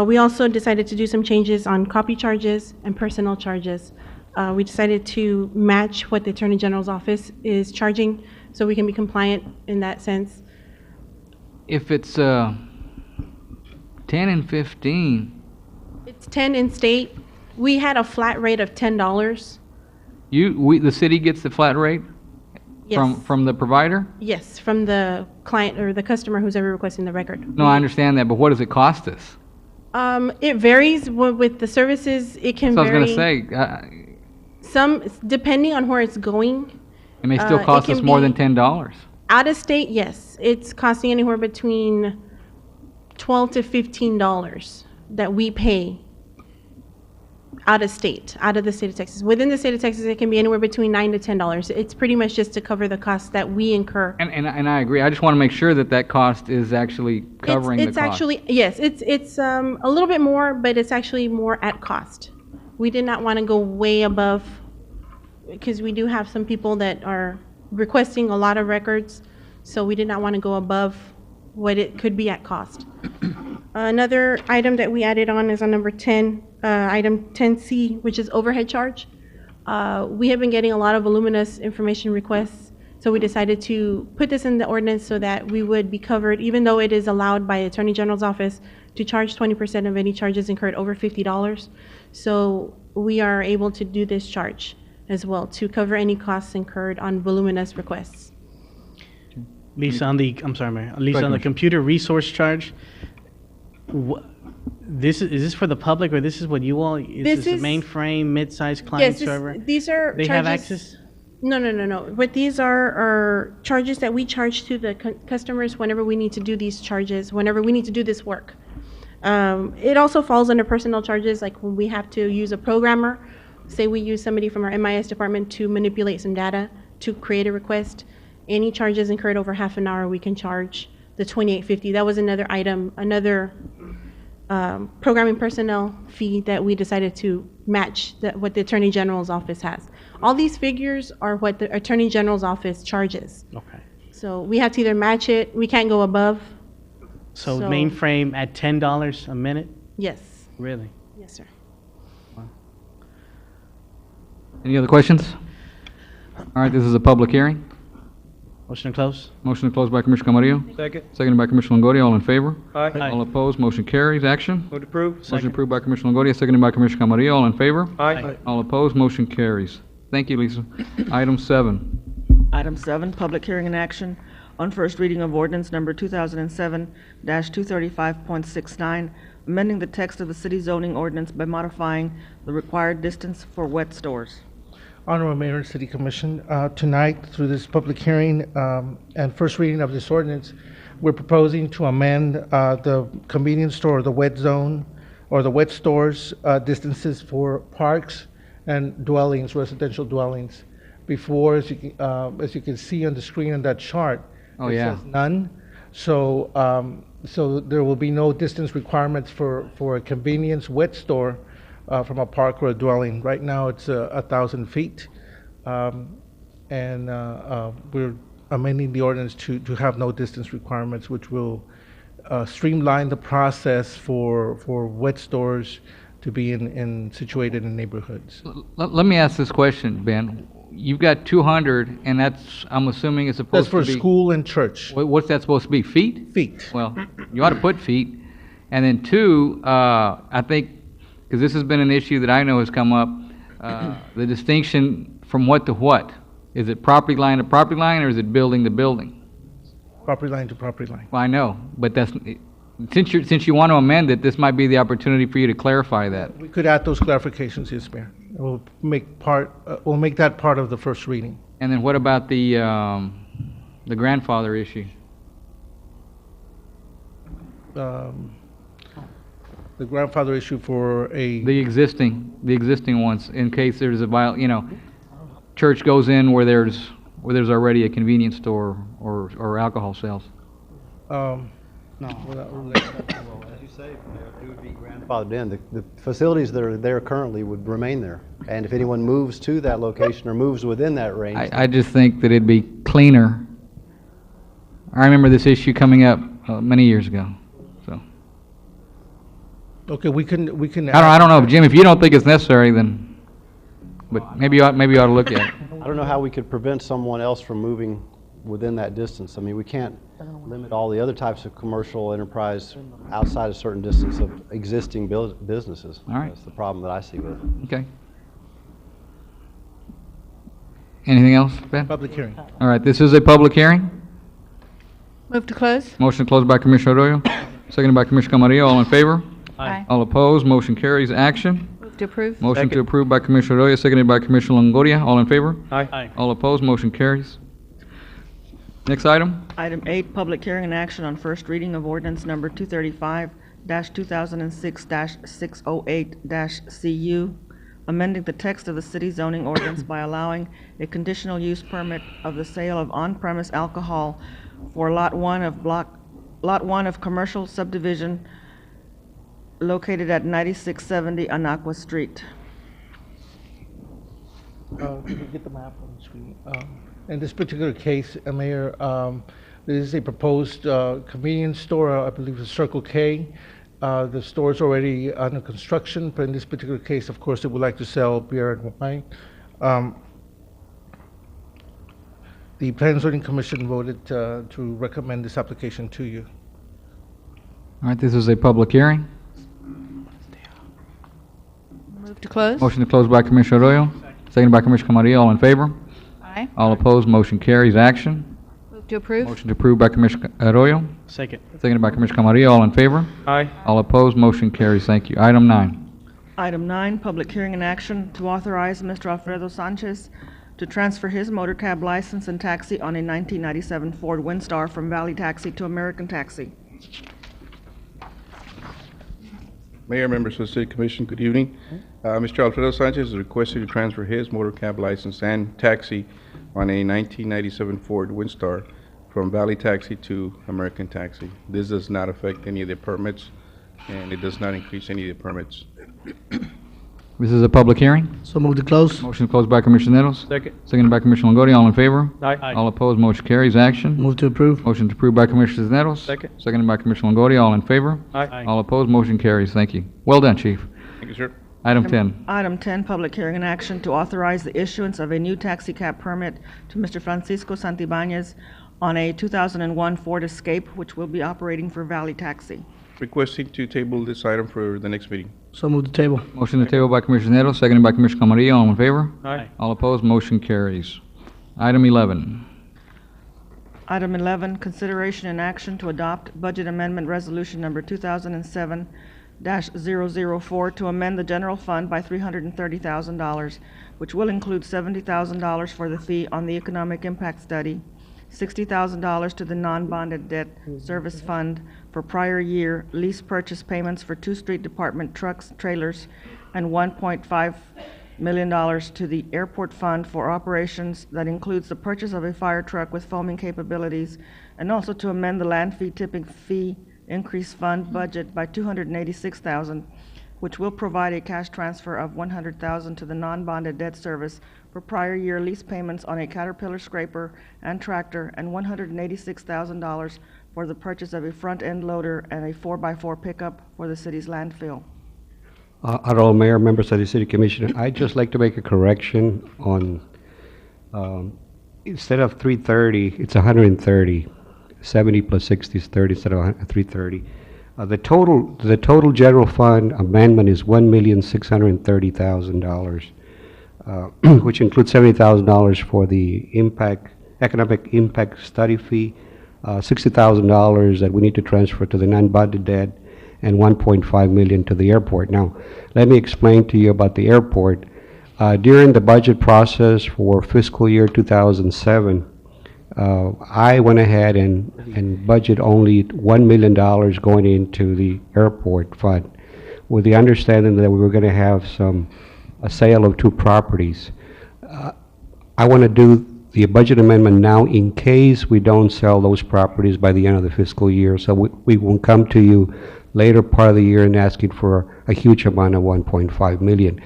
We also decided to do some changes on copy charges and personnel charges. We decided to match what the Attorney General's office is charging, so we can be compliant in that sense. If it's 10 and 15, It's 10 in state. We had a flat rate of $10. The city gets the flat rate? Yes. From the provider? Yes, from the client or the customer who's ever requesting the record. No, I understand that, but what does it cost us? It varies with the services. It can So I was vary. going to say, Some, depending on where it's going. it may still it cost can us more be- than $10. Out of state, yes. It's costing anywhere between $12 to $15 that we pay out of state, out of the state of Texas. Within the state of Texas, it can be anywhere between $9 to $10. It's pretty much just to cover the costs that we incur. And I agree. I just want to make sure that that cost is actually covering It's the cost. actually, yes, it's a little bit more, but it's actually more at cost. We did not want to go way above, because we do have some people that are requesting a lot of records, so we did not want to go above what it could be at cost. Another item that we added on is on number 10, item 10C, which is overhead charge. We have been getting a lot of voluminous information requests, so we decided to put this in the ordinance so that we would be covered, even though it is allowed by the Attorney General's office to charge 20% of any charges incurred over $50. So we are able to do this charge as well to cover any costs incurred on voluminous requests. Lisa, on the, I'm sorry, Mayor. Lisa, ahead, on the Commissioner. computer resource charge, is this for the public, or this is what you all, is This this a is- mid-sized client client Yes, server? these are They have charges- access? No. What these are charges that we charge to the customers whenever we need to do these charges, whenever we need to do this work. It also falls under personnel charges, like when we have to use a programmer. Say we use somebody from our MIS department to manipulate some data to create a request. Any charges incurred over half an hour, we can charge the $28.50. That was another item, another programming personnel fee that we decided to match what the Attorney General's office has. All these figures are what the Attorney General's office charges. Okay. So we have to either match it, we can't go above. So So- mainframe at $10 a minute? Yes. Really? Yes, sir. Any other questions? All right, this is a public hearing. Motion to close? Motion to close by Commissioner Camarillo. Second. Seconded by Commissioner Longoria. All in favor? Aye. All opposed, motion carries. Action. Move to approve. Motion approved by Commissioner Longoria, seconded by Commissioner Camarillo. All in favor? Aye. All opposed, motion carries. Thank you, Lisa. Item 7. Item 7, public hearing and action on first reading of ordinance number 2007-235.69, amending the text of the city zoning ordinance by modifying the required distance for wet stores. Honorable Mayor and City Commission, tonight, through this public hearing and first reading of this ordinance, we're proposing to amend the convenience store, the wet zone, or the wet stores distances for parks and dwellings, residential dwellings. Before, as you can see on the screen on that chart, Oh, it yeah. says none. So, so there will be no distance requirements for a convenience wet store from a park or a dwelling. Right now, it's 1,000 feet. And we're amending the ordinance to have no distance requirements, which will streamline the process for wet stores to be situated in neighborhoods. Let me ask this question, Ben. You've got 200, and that's, I'm assuming it's supposed That's to for be... school and church. What's that supposed to be, feet? Feet. Well, you ought to put feet. And then 2, I think, because this has been an issue that I know has come up, the distinction from what to what? Is it property line to property line, or is it building to building? Property line to property line. Well, I know, but that's, since you want to amend it, this might be the opportunity for you to clarify that. We could add those clarifications, yes, Mayor. We'll make that part of the first reading. And then what about the grandfather issue? The grandfather issue for a... The existing ones, in case there's a church goes in where there's already a convenience store or alcohol sales. No. As you say, it would be grandfathered in. The facilities that are there currently would remain there. And if anyone moves to that location or moves within that range. I just think that it'd be cleaner. I remember this issue coming up many years ago, so. Okay, we can. I don't know, Jim, if you don't think it's necessary, then, but maybe you ought to look at it. I don't know how we could prevent someone else from moving within that distance. I mean, we can't limit all the other types of commercial enterprise outside a certain distance of existing businesses. All right. That's the problem that I see with it. Okay. Anything else, Ben? Public hearing. All right, this is a public hearing. Move to close. Motion closed by Commissioner Arroyo, seconded by Commissioner Camarillo. All in favor? Aye. All opposed? Motion carries. Action. Move to approve. Motion to approve by Commissioner Arroyo, seconded by Commissioner Longoria. All in favor? Aye. All opposed? Motion carries. Next item. Item 8, public hearing and action on first reading of ordinance number 235-2006-608-CU, amending the text of the city zoning ordinance by allowing a conditional use permit of the sale of on-premise alcohol for Lot 1 of commercial subdivision located at 9670 Anaqua Street. Can we get the map on the screen? In this particular case, Mayor, this is a proposed convenience store, I believe it's Circle K. The store is already under construction, but in this particular case, of course, they would like to sell beer and wine. The Planning and Zoning Commission voted to recommend this application to you. All right, this is a public hearing. Move to close. Motion to close by Commissioner Arroyo, seconded by Commissioner Camarillo. All in favor? Aye. All opposed? Motion carries. Action. Move to approve. Motion to approve by Commissioner Arroyo, Second. seconded by Commissioner Camarillo. All in favor? Aye. All opposed? Motion carries. Thank you. Item 9. Item 9, public hearing and action to authorize Mr. Alfredo Sanchez to transfer his motor cab license and taxi on a 1997 Ford Windstar from Valley Taxi to American Taxi. Mayor, members of the City Commission, good evening. Mr. Alfredo Sanchez is requesting to transfer his motor cab license and taxi on a 1997 Ford Windstar from Valley Taxi to American Taxi. This does not affect any of the permits, and it does not increase any of the permits. This is a public hearing. So move to close. Motion closed by Commissioner Nettles, Second. seconded by Commissioner Longoria. All in favor? Aye. All opposed? Motion carries. Action. Move to approve. Motion to approve by Commissioner Nettles, Second. seconded by Commissioner Longoria. All in favor? Aye. All opposed? Motion carries. Thank you. Well done, Chief. Thank you, sir. Item 10. Item 10, public hearing and action to authorize the issuance of a new taxi cab permit to Mr. Francisco Santibáñez on a 2001 Ford Escape, which will be operating for Valley Taxi. Requesting to table this item for the next meeting. So move to table. Motion to table by Commissioner Nettles, seconded by Commissioner Camarillo. All in favor? Aye. All opposed? Motion carries. Item 11. Item 11, consideration and action to adopt Budget Amendment Resolution Number 2007-004 to amend the general fund by $330,000, which will include $70,000 for the fee on the economic impact study, $60,000 to the non-bonded debt service fund for prior year lease purchase payments for 2 street department trucks, trailers, and $1.5 million to the airport fund for operations that includes the purchase of a fire truck with foaming capabilities, and also to amend the land fee tipping fee increase fund budget by $286,000, which will provide a cash transfer of $100,000 to the non-bonded debt service for prior year lease payments on a Caterpillar scraper and tractor, and $186,000 for the purchase of a front-end loader and a 4x4 pickup for the city's landfill. Honorable Mayor, members of the City Commission, I'd just like to make a correction on, instead of 330, it's 130. 70 plus 60 is 30 instead of 330. The total general fund amendment is $1,630,000, which includes $70,000 for the economic impact study fee, $60,000 that we need to transfer to the non-bonded debt, and $1.5 million to the airport. Now, let me explain to you about the airport. During the budget process for fiscal year 2007, I went ahead and budget only $1 million going into the airport fund, with the understanding that we were going to have a sale of 2 properties. I want to do the budget amendment now in case we don't sell those properties by the end of the fiscal year. So we won't come to you later part of the year and asking for a huge amount of $1.5 million.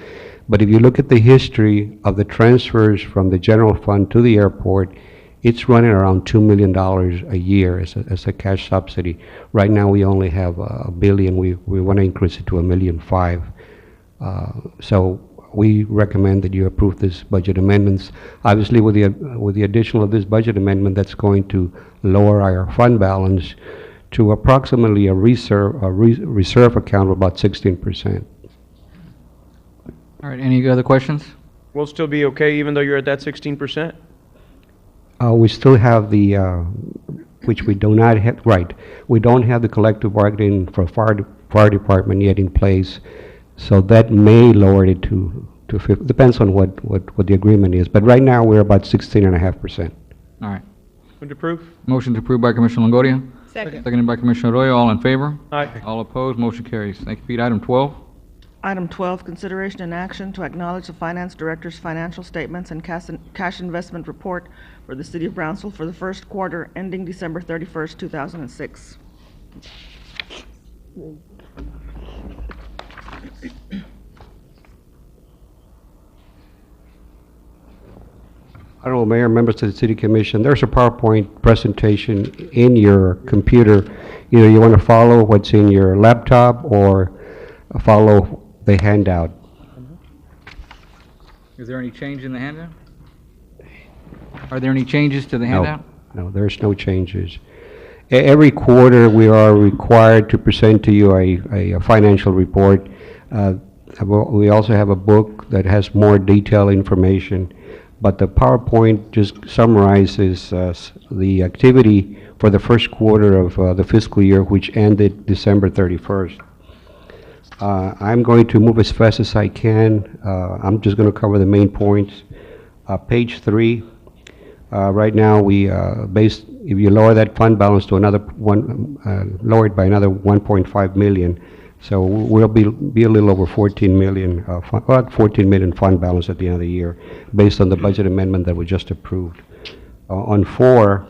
But if you look at the history of the transfers from the general fund to the airport, it's running around $2 million a year as a cash subsidy. Right now, we only have $1 billion. We want to increase it to $1.5 million. So we recommend that you approve this budget amendments. Obviously, with the addition of this budget amendment, that's going to lower our fund balance to approximately a reserve account of about 16%. All right, any other questions? We'll still be okay even though you're at that 16%? We still have the, which we do not have, right, we don't have the collective bargaining for fire department yet in place, so that may lower it to 50, depends on what the agreement is. But right now, we're about 16.5%. All right. Move to approve. Motion to approve by Commissioner Longoria. Second. Seconded by Commissioner Arroyo. All in favor? Aye. All opposed? Motion carries. Thank you, Pete. Item 12. Item 12, consideration and action to acknowledge the Finance Director's financial statements and cash investment report for the City of Brownsville for the first quarter ending December 31st, 2006. Honorable Mayor, members of the City Commission, there's a PowerPoint presentation in your computer. Either you want to follow what's in your laptop or follow the handout. Is there any change in the handout? Are there any changes to the handout? No, there's no changes. Every quarter, we are required to present to you a financial report. We also have a book that has more detailed information, but the PowerPoint just summarizes the activity for the first quarter of the fiscal year, which ended December 31st. I'm going to move as fast as I can. I'm just going to cover the main points. Page 3, right now we if you lower that fund balance to another lower it by another 1.5 million, so we'll be a little over 14 million, about 14 million fund balance at the end of the year, based on the budget amendment that we just approved. On 4,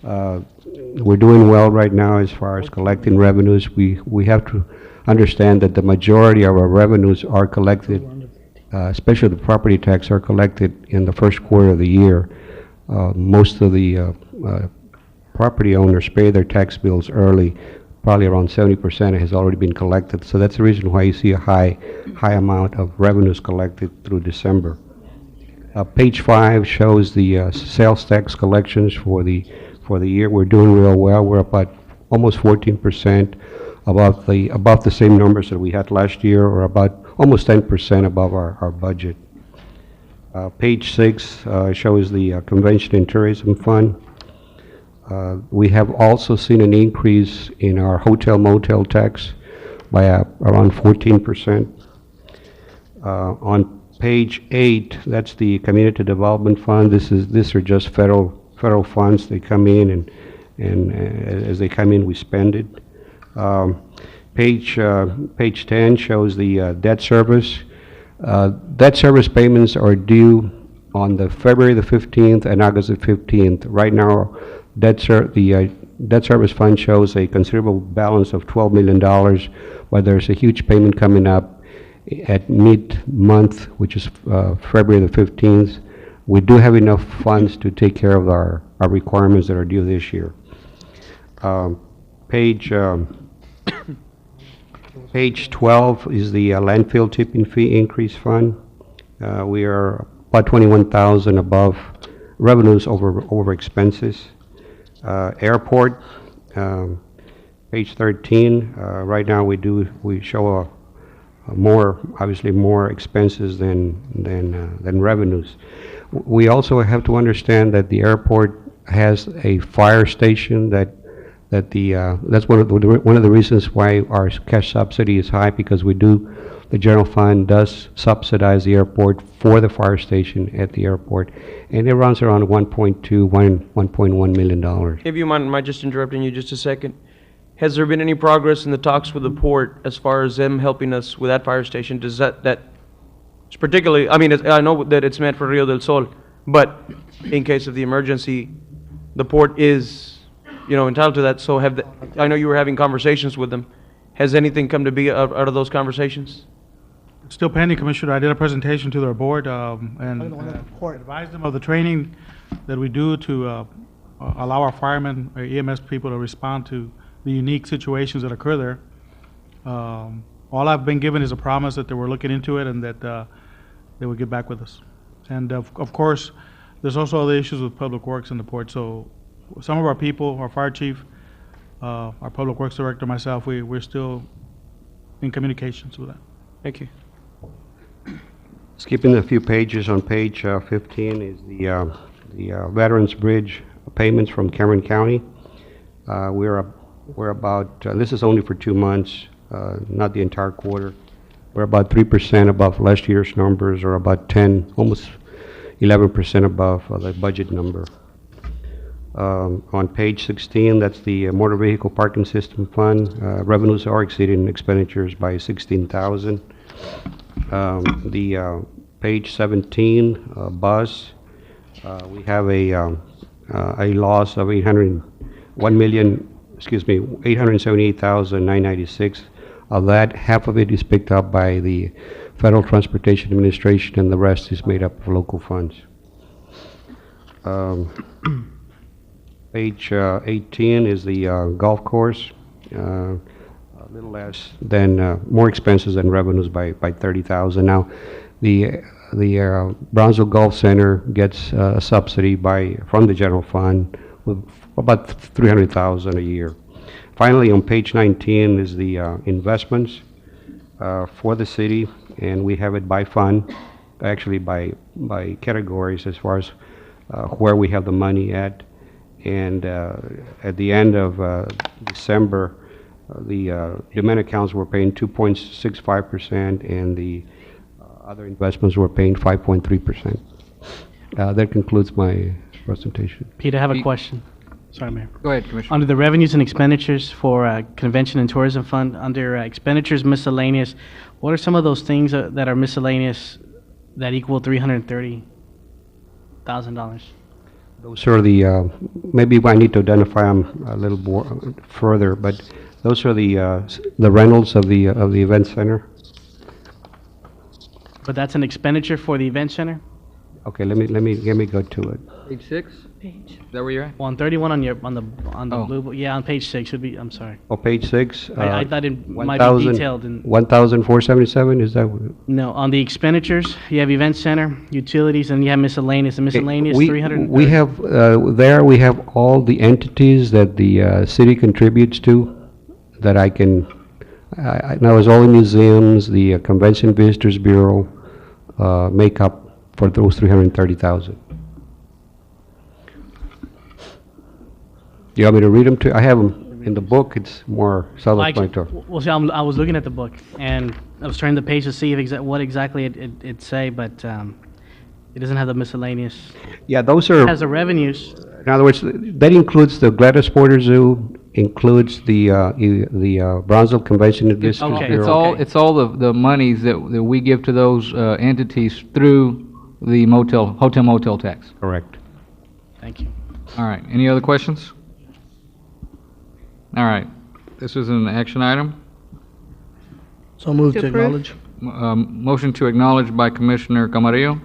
we're doing well right now as far as collecting revenues. We have to understand that the majority of our revenues are collected, especially the property tax, are collected in the first quarter of the year. Most of the property owners pay their tax bills early. Probably around 70% has already been collected. So that's the reason why you see a high amount of revenues collected through December. Page 5 shows the sales tax collections for the year. We're doing real well. We're about almost 14% above the same numbers that we had last year, or about almost 10% above our budget. Page 6 shows the Convention and Tourism Fund. We have also seen an increase in our hotel motel tax by around 14%. On page 8, that's the Community Development Fund. These are just federal funds. They come in, and as they come in, we spend it. Page 10 shows the debt service. Debt service payments are due on the February the 15th and August the 15th. Right now, the debt service fund shows a considerable balance of $12 million, but there's a huge payment coming up at mid-month, which is February the 15th. We do have enough funds to take care of our requirements that are due this year. Page 12 is the landfill tipping fee increase fund. We are about 21,000 above revenues over expenses. Airport, page 13. Right now we show obviously more expenses than revenues. We also have to understand that the airport has a fire station that's one of the reasons why our cash subsidy is high, because the general fund does subsidize the airport for the fire station at the airport, and it runs around $1.1 million. If you mind just interrupting you just a second, has there been any progress in the talks with the port as far as them helping us with that fire station? Does that particularly, I mean, I know that it's meant for Rio del Sol, but in case of the emergency, the port is, entitled to that. So I know you were having conversations with them. Has anything come to be out of those conversations? It's still pending, Commissioner. I did a presentation to their board and advised them of the training that we do to allow our firemen, our EMS people to respond to the unique situations that occur there. All I've been given is a promise that they were looking into it, and that they would get back with us. And of course, there's also other issues with Public Works in the port. So some of our people, our fire chief, our Public Works director, myself, we're still in communications with that. Thank you. Skipping a few pages, on page 15 is the Veterans Bridge payments from Cameron County. We're about, this is only for 2 months, not the entire quarter. We're about 3% above last year's numbers, or about 10, almost 11% above the budget number. On page 16, that's the Motor Vehicle Parking System Fund. Revenues are exceeding expenditures by 16,000. The page 17, bus, we have a loss of 878,996. Of that, half of it is picked up by the Federal Transportation Administration, and the rest is made up of local funds. Page 18 is the golf course. A little less than, more expenses than revenues by 30,000. Now, the Brownsville Golf Center gets a subsidy from the general fund with about 300,000 a year. Finally, on page 19 is the investments for the city, and we have it by fund, actually by categories as far as where we have the money at. And at the end of December, the demand accounts were paying 2.65%, and the other investments were paying 5.3%. That concludes my presentation. Peter, I have a question. Sorry, Mayor. Go ahead, Commissioner. Under the revenues and expenditures for Convention and Tourism Fund, under expenditures miscellaneous, what are some of those things that are miscellaneous that equal $330,000? Those are the, maybe I need to identify them a little more further, but those are the rentals of the event center. But that's an expenditure for the event center? Okay, let me go to it. Page 6? Page. Is that where you're at? Well, on 31 on the Oh. blue, book. Yeah, on page 6 should be, I'm sorry. Oh, page 6? I thought it might be 1,000 detailed in. 1,477, is that? No, on the expenditures, you have event center, utilities, and you have miscellaneous. And miscellaneous, We 330. have, we have all the entities that the city contributes to, that I can, now it's all the museums, the Convention Visitors Bureau, make up for those 330,000. You want me to read them to, I have them in the book, it's more self-explanatory. Well, see, I was looking at the book, and I was turning the page to see if what exactly it say, but it doesn't have the miscellaneous. Yeah, those are. It has the revenues. In other words, that includes the Gladys Porter Zoo, includes the Brownsville Convention and Visitors Bureau. It's all the monies that we give to those entities through the hotel motel tax. Correct. Thank you. All right, any other questions? All right, this is an action item. So moved To to approve. acknowledge. Motion to acknowledge by Commissioner Camarillo,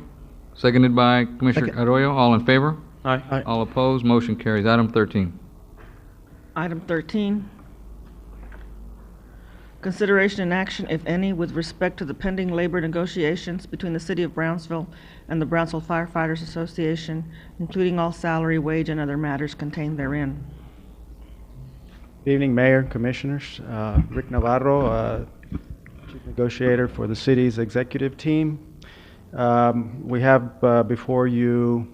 seconded by Commissioner Arroyo. All in favor? Aye. All opposed? Motion carries. Item 13. Item 13, consideration and action, if any, with respect to the pending labor negotiations between the City of Brownsville and the Brownsville Firefighters Association, including all salary, wage, and other matters contained therein. Good evening, Mayor, Commissioners. Rick Navarro, Chief Negotiator for the city's executive team. We have before you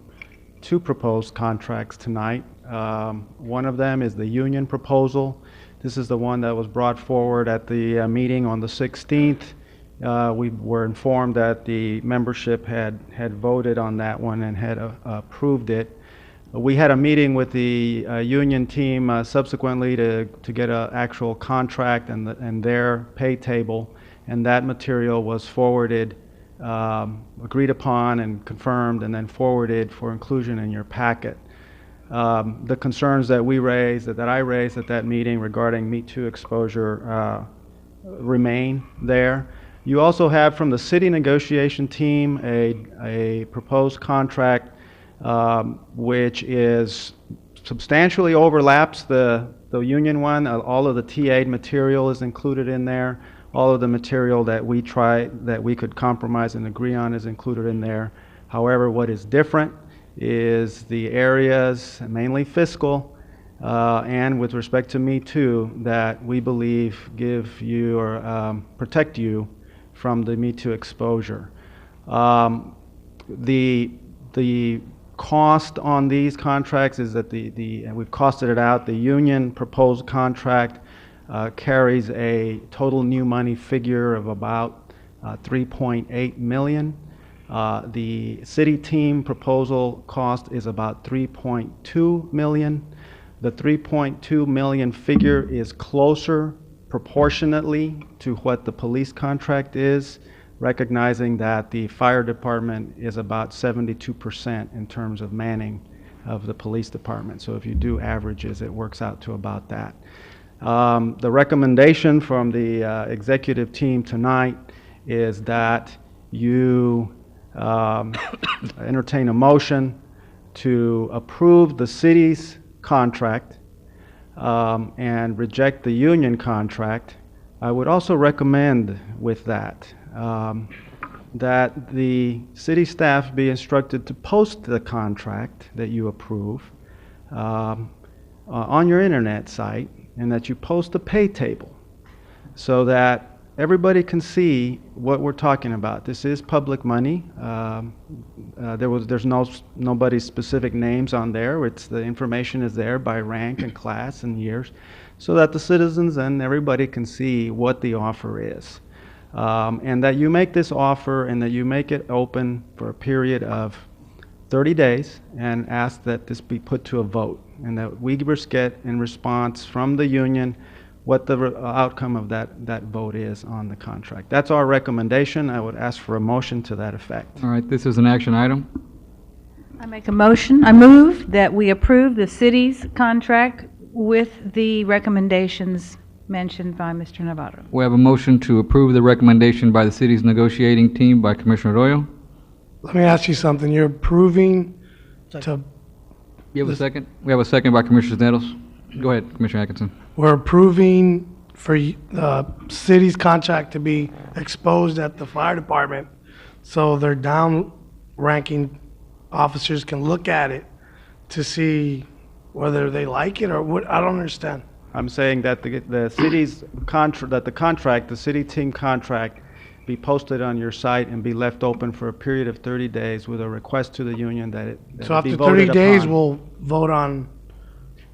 two proposed contracts tonight. One of them is the union proposal. This is the one that was brought forward at the meeting on the 16th. We were informed that the membership had voted on that one and had approved it. We had a meeting with the union team subsequently to get an actual contract and their pay table, and that material was forwarded, agreed upon and confirmed, and then forwarded for inclusion in your packet. The concerns that we raised, that I raised at that meeting regarding Me Too exposure remain there. You also have from the city negotiation team a proposed contract which is substantially overlaps the union one. All of the TA material is included in there. All of the material that we could compromise and agree on is included in there. However, what is different is the areas, mainly fiscal, and with respect to Me Too, that we believe give you or protect you from the Me Too exposure. The cost on these contracts is that and we've costed it out, the union proposed contract carries a total new money figure of about $3.8 million. The city team proposal cost is about $3.2 million. The $3.2 million figure is closer proportionately to what the police contract is, recognizing that the fire department is about 72% in terms of manning of the police department. So if you do averages, it works out to about that. The recommendation from the executive team tonight is that you entertain a motion to approve the city's contract and reject the union contract. I would also recommend with that that the city staff be instructed to post the contract that you approve on your internet site, and that you post a pay table so that everybody can see what we're talking about. This is public money. There's nobody's specific names on there. The information is there by rank and class and years, so that the citizens and everybody can see what the offer is. And that you make this offer and that you make it open for a period of 30 days and ask that this be put to a vote, and that we get in response from the union what the outcome of that vote is on the contract. That's our recommendation. I would ask for a motion to that effect. All right, this is an action item. I make a motion, I move that we approve the city's contract with the recommendations mentioned by Mr. Navarro. We have a motion to approve the recommendation by the city's negotiating team by Commissioner Arroyo. Let me ask you something. You're approving to, You have a second? We have a second by Commissioner Nettles. Go ahead, Commissioner Atkinson. we're approving for the city's contract to be exposed at the fire department so their down-ranking officers can look at it to see whether they like it or what. I don't understand. I'm saying that the city's contract, the city team contract, be posted on your site and be left open for a period of 30 days with a request to the union that it So be after voted 30 days, upon. we'll vote on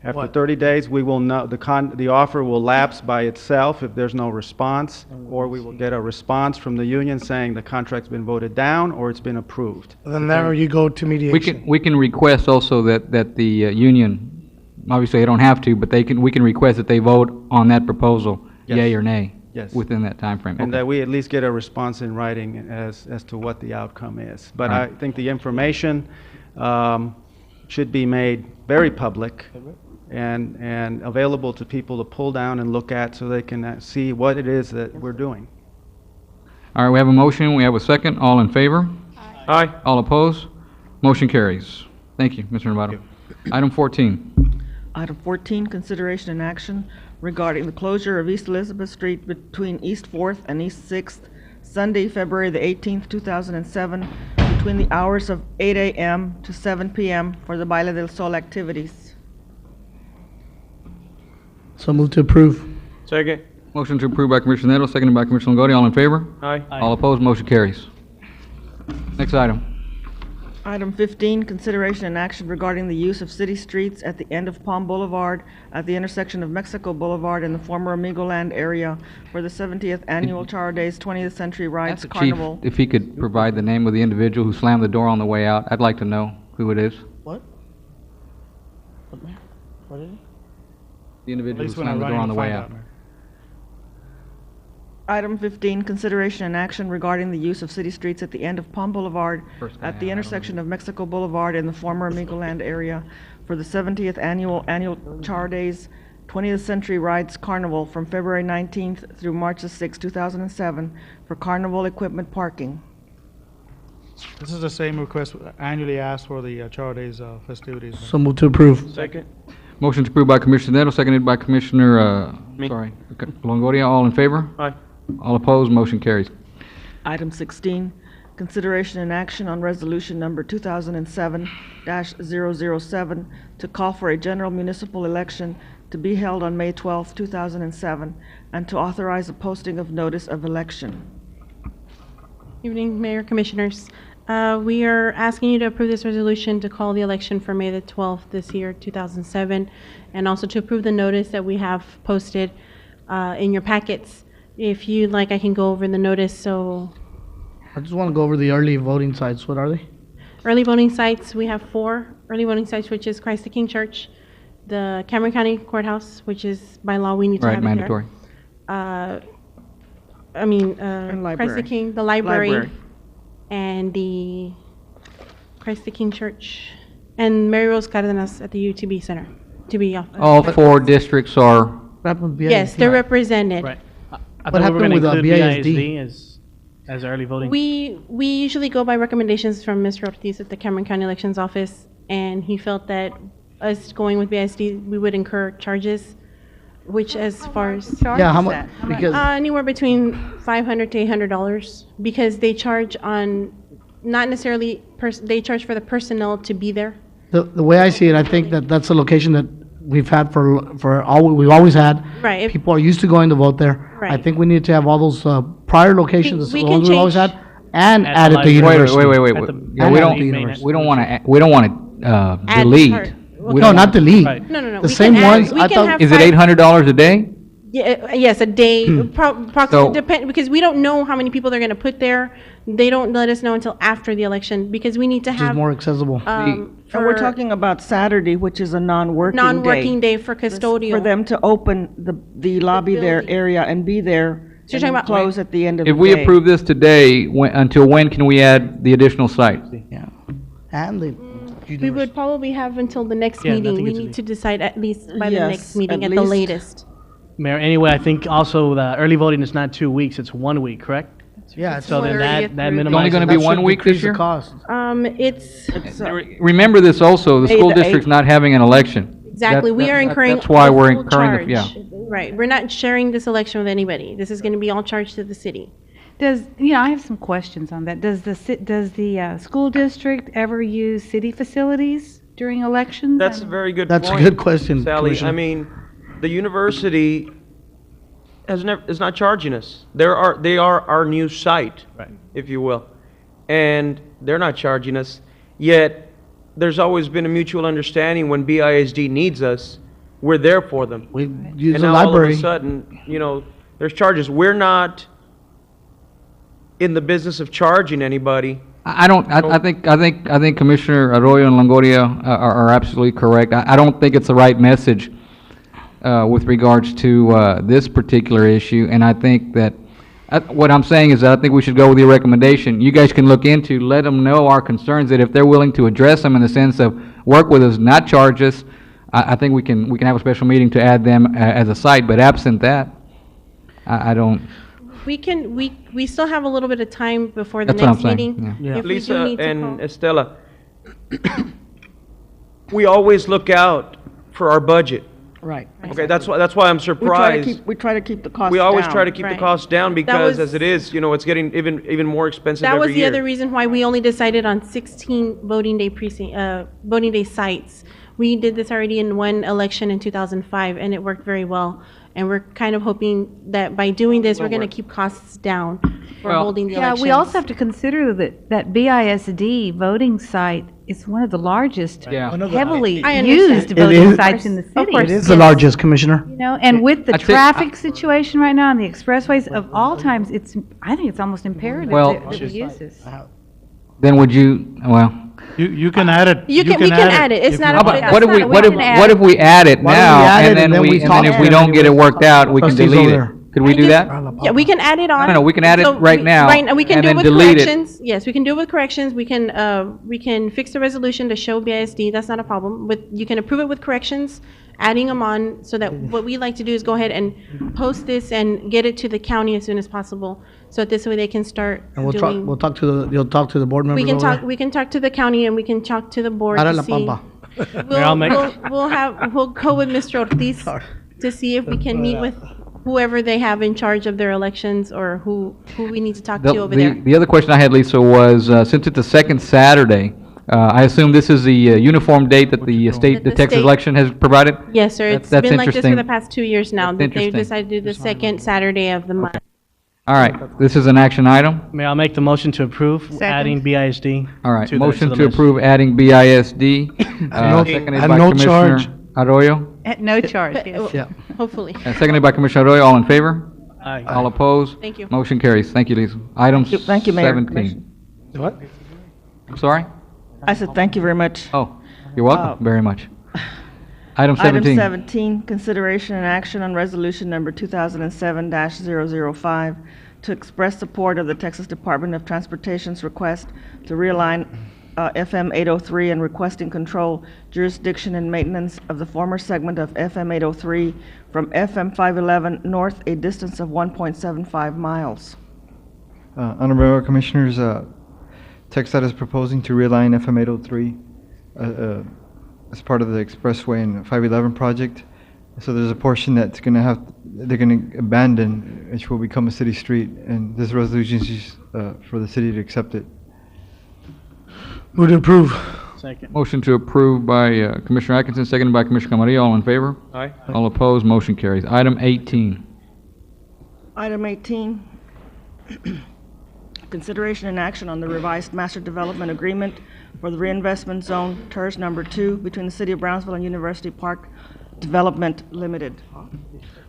After what? 30 days, we will know, the offer will lapse by itself if there's no response, or we will get a response from the union saying the contract's been voted down or it's been approved. Then there you go to mediation. We can request also that the union, obviously they don't have to, but we can request that they vote on that proposal, Yes. yea or nay, Yes. within that timeframe. And Okay. that we at least get a response in writing as to what the outcome is. But Right. I think the information should be made very public and available to people to pull down and look at so they can see what it is that we're doing. All right, we have a motion, we have a second. All in favor? Aye. All opposed? Motion carries. Thank you, Mr. Navarro. Item 14. Item 14, consideration and action regarding the closure of East Elizabeth Street between East 4th and East 6th, Sunday, February the 18th, 2007, between the hours of 8 a.m. to 7 p.m. for the Baile del Sol activities. So move to approve. Second. Motion to approve by Commissioner Nettles, seconded by Commissioner Longoria. All in favor? Aye. All opposed? Motion carries. Next item. Item 15, consideration and action regarding the use of city streets at the end of Palm Boulevard at the intersection of Mexico Boulevard in the former Amigo Land area for the 70th Annual Char Days 20th Century Rides Ask the chief Carnival. if he could provide the name of the individual who slammed the door on the way out. I'd like to know who it is. What? What is it? The individual who slammed the door on the way out. Item 15, consideration and action regarding the use of city streets at the end of Palm Boulevard at the intersection of Mexico Boulevard in the former Amigo Land area for the 70th Annual Char Days 20th Century Rides Carnival from February 19th through March the 6th, 2007 for carnival equipment parking. This is the same request annually asked for the Char Days festivities. So move to approve. Second. Motion to approve by Commissioner Nettles, seconded by Commissioner, Me. Longoria. All in favor? Aye. All opposed, motion carries. Item 16, consideration and action on resolution number 2007-007 to call for a general municipal election to be held on May 12, 2007, and to authorize the posting of notice of election. Evening, Mayor, Commissioners. We are asking you to approve this resolution to call the election for May the 12th this year, 2007, and also to approve the notice that we have posted in your packets. If you'd like, I can go over the notice. So, I just want to go over the early voting sites. What are they? early voting sites, we have 4 early voting sites, which is Christ the King Church, the Cameron County Courthouse, which is by law, we need to Right, have mandatory. it there. Christ the library. King, the library, Library. and the Christ the King Church, and Mary Rose Cardenas at the UTB Center, to be All 4 districts are, Yes, they're represented. Right. I What thought we were happened going with to include BISD? BISD as early voting. We usually go by recommendations from Mr. Ortiz at the Cameron County Elections Office, and he felt that us going with BISD, we would incur charges, which as far as Yeah, how much? Because anywhere between $500 to $800, because they charge on not necessarily they charge for the personnel to be there. the way I see it, I think that that's a location that we've had we've always had. Right. If- People are used to going to vote there. I Right. think we need to have all those prior locations, We the can ones we've always change- had, and At add the it to library. university. wait. At the- Yeah, And we add don't, it to university. we don't want to Add delete. part. We No, don't not want- delete. Right. No. The we same can add- ones, we I can thought- have Is it five- $800 a day? Yeah, yes, a day, approximately, So- depend, because we don't know how many people they're gonna put there. They don't let us know until after the election, because we need to Which is have, more accessible. And we're for talking about Saturday, which is a non-working day. non-working day for custodial. For them to open the lobby there building. area and be there So you're talking and about- close at the end of the If day. we approve this today, until when can we add the additional sites? Yeah. And the We would probably have until the next Yeah, meeting. nothing We gets need to decide at least by the Yes, next meeting, at at the least. latest. Mayor, anyway, I think also the early voting is not 2 weeks, it's 1 week, correct? Yeah, so then 30th that through- minimizes. It's only gonna be that 1 should week this decrease the year? cost. It's, Remember this also, the May school the district's not having an election. exactly, we are incurring That's why the we're full incurring the, yeah. charge. Right, we're not sharing this election with anybody. This is gonna be all charged to the city. I have some questions on that. Does the school district ever use city facilities during elections? That's a very good That's a point, good question, Sally. Commissioner. I mean, the university is not charging us. They are our new site, Right. if you will. And they're not charging us, yet there's always been a mutual understanding when BISD needs us, we're there for them. We use And the now all of library. a sudden, there's charges. We're not in the business of charging anybody. I think Commissioner Arroyo and Longoria are absolutely correct. I don't think it's the right message with regards to this particular issue, and I think that, what I'm saying is that I think we should go with your recommendation. You guys can look into, let them know our concerns, that if they're willing to address them in the sense of work with us, not charge us, I think we can have a special meeting to add them as a site, but absent that, I don't. We still have a little bit of time before the That's what I'm next saying, meeting. yeah. If we do Lisa need to and call- Estela, we always look out for our budget. Right. Okay, that's why I'm surprised. We try to keep the costs We always down. try to keep the Right. costs down because was- as it is, it's getting even more expensive That every was the year. other reason why we only decided on 16 voting day sites. We did this already in one election in 2005, and it worked very well. And we're kind of hoping that by doing this, we're going to keep costs down for holding the Yeah, elections. we also have to consider that BISD voting site is one of the largest Yeah. One of the- heavily I understand. used It voting is- sites in the city. course. It is the largest, Commissioner. And with the I think- traffic situation right now on the expressways of all times, I think it's almost imperative Well- that we use this. Then would you, well, You can add it. We can add it. It's if not you a- want. that's what if we, not- what if, can add what it. if we add it Why don't we now, add and it then and then we and talk then if to we them don't get it worked out, we can Trustees delete over it? there. Could we I do just- that? Yeah, we can add it on. No, we can add it right now, We can and do it then with delete it. corrections. Yes, we can do it with corrections. We can fix the resolution to show BISD. That's not a problem. You can approve it with corrections, adding them on, so that what we like to do is go ahead and post this and get it to the county as soon as possible, so that this way they can start And we'll doing. you'll talk to the board members over there? We can talk to the county and we can talk to the board Para to la see. Pampa. We'll go with Mr. Ortiz to see if we can meet with whoever they have in charge of their elections, or who we need to talk to over there. The other question I had, Lisa, was, since it's the second Saturday, I assume this is the uniform date that the Texas state- election has provided? Yes, sir. It's That's been like this for interesting. the past 2 years now, That's that they've interesting. decided to do the second Saturday of the month. All right, this is an action item. Mayor, I'll make the motion to approve adding BISD. All right, to the- motion the to list. approve adding BISD, no- seconded at by no Commissioner charge. Arroyo, At no charge, yes. Yeah. Hopefully. and seconded by Commissioner Arroyo. All in favor? Aye. All opposed? Thank you. Motion carries. Thank you, Lisa. Item Thank you, Mayor, 17. Commissioner. What? I'm sorry? I said thank you very much. Oh, you're welcome, very much. Item Item 17. 17, consideration and action on resolution number 2007-005 to express support of the Texas Department of Transportation's request to realign FM 803 and requesting control, jurisdiction, and maintenance of the former segment of FM 803 from FM 511 north, a distance of 1.75 miles. Honorable Mayor, Commissioners, TxDOT is proposing to realign FM 803 as part of the expressway and 511 project. So there's a portion that's going to they're going to abandon, which will become a city street, and this resolution is just, for the city to accept it. Move to approve. Second. Motion to approve by Commissioner Atkinson, seconded by Commissioner Camarillo. All in favor? Aye. All opposed? Motion carries. Item 18. Item 18, consideration and action on the revised master development agreement for the reinvestment zone, TERS number 2, between the City of Brownsville and University Park Development Limited.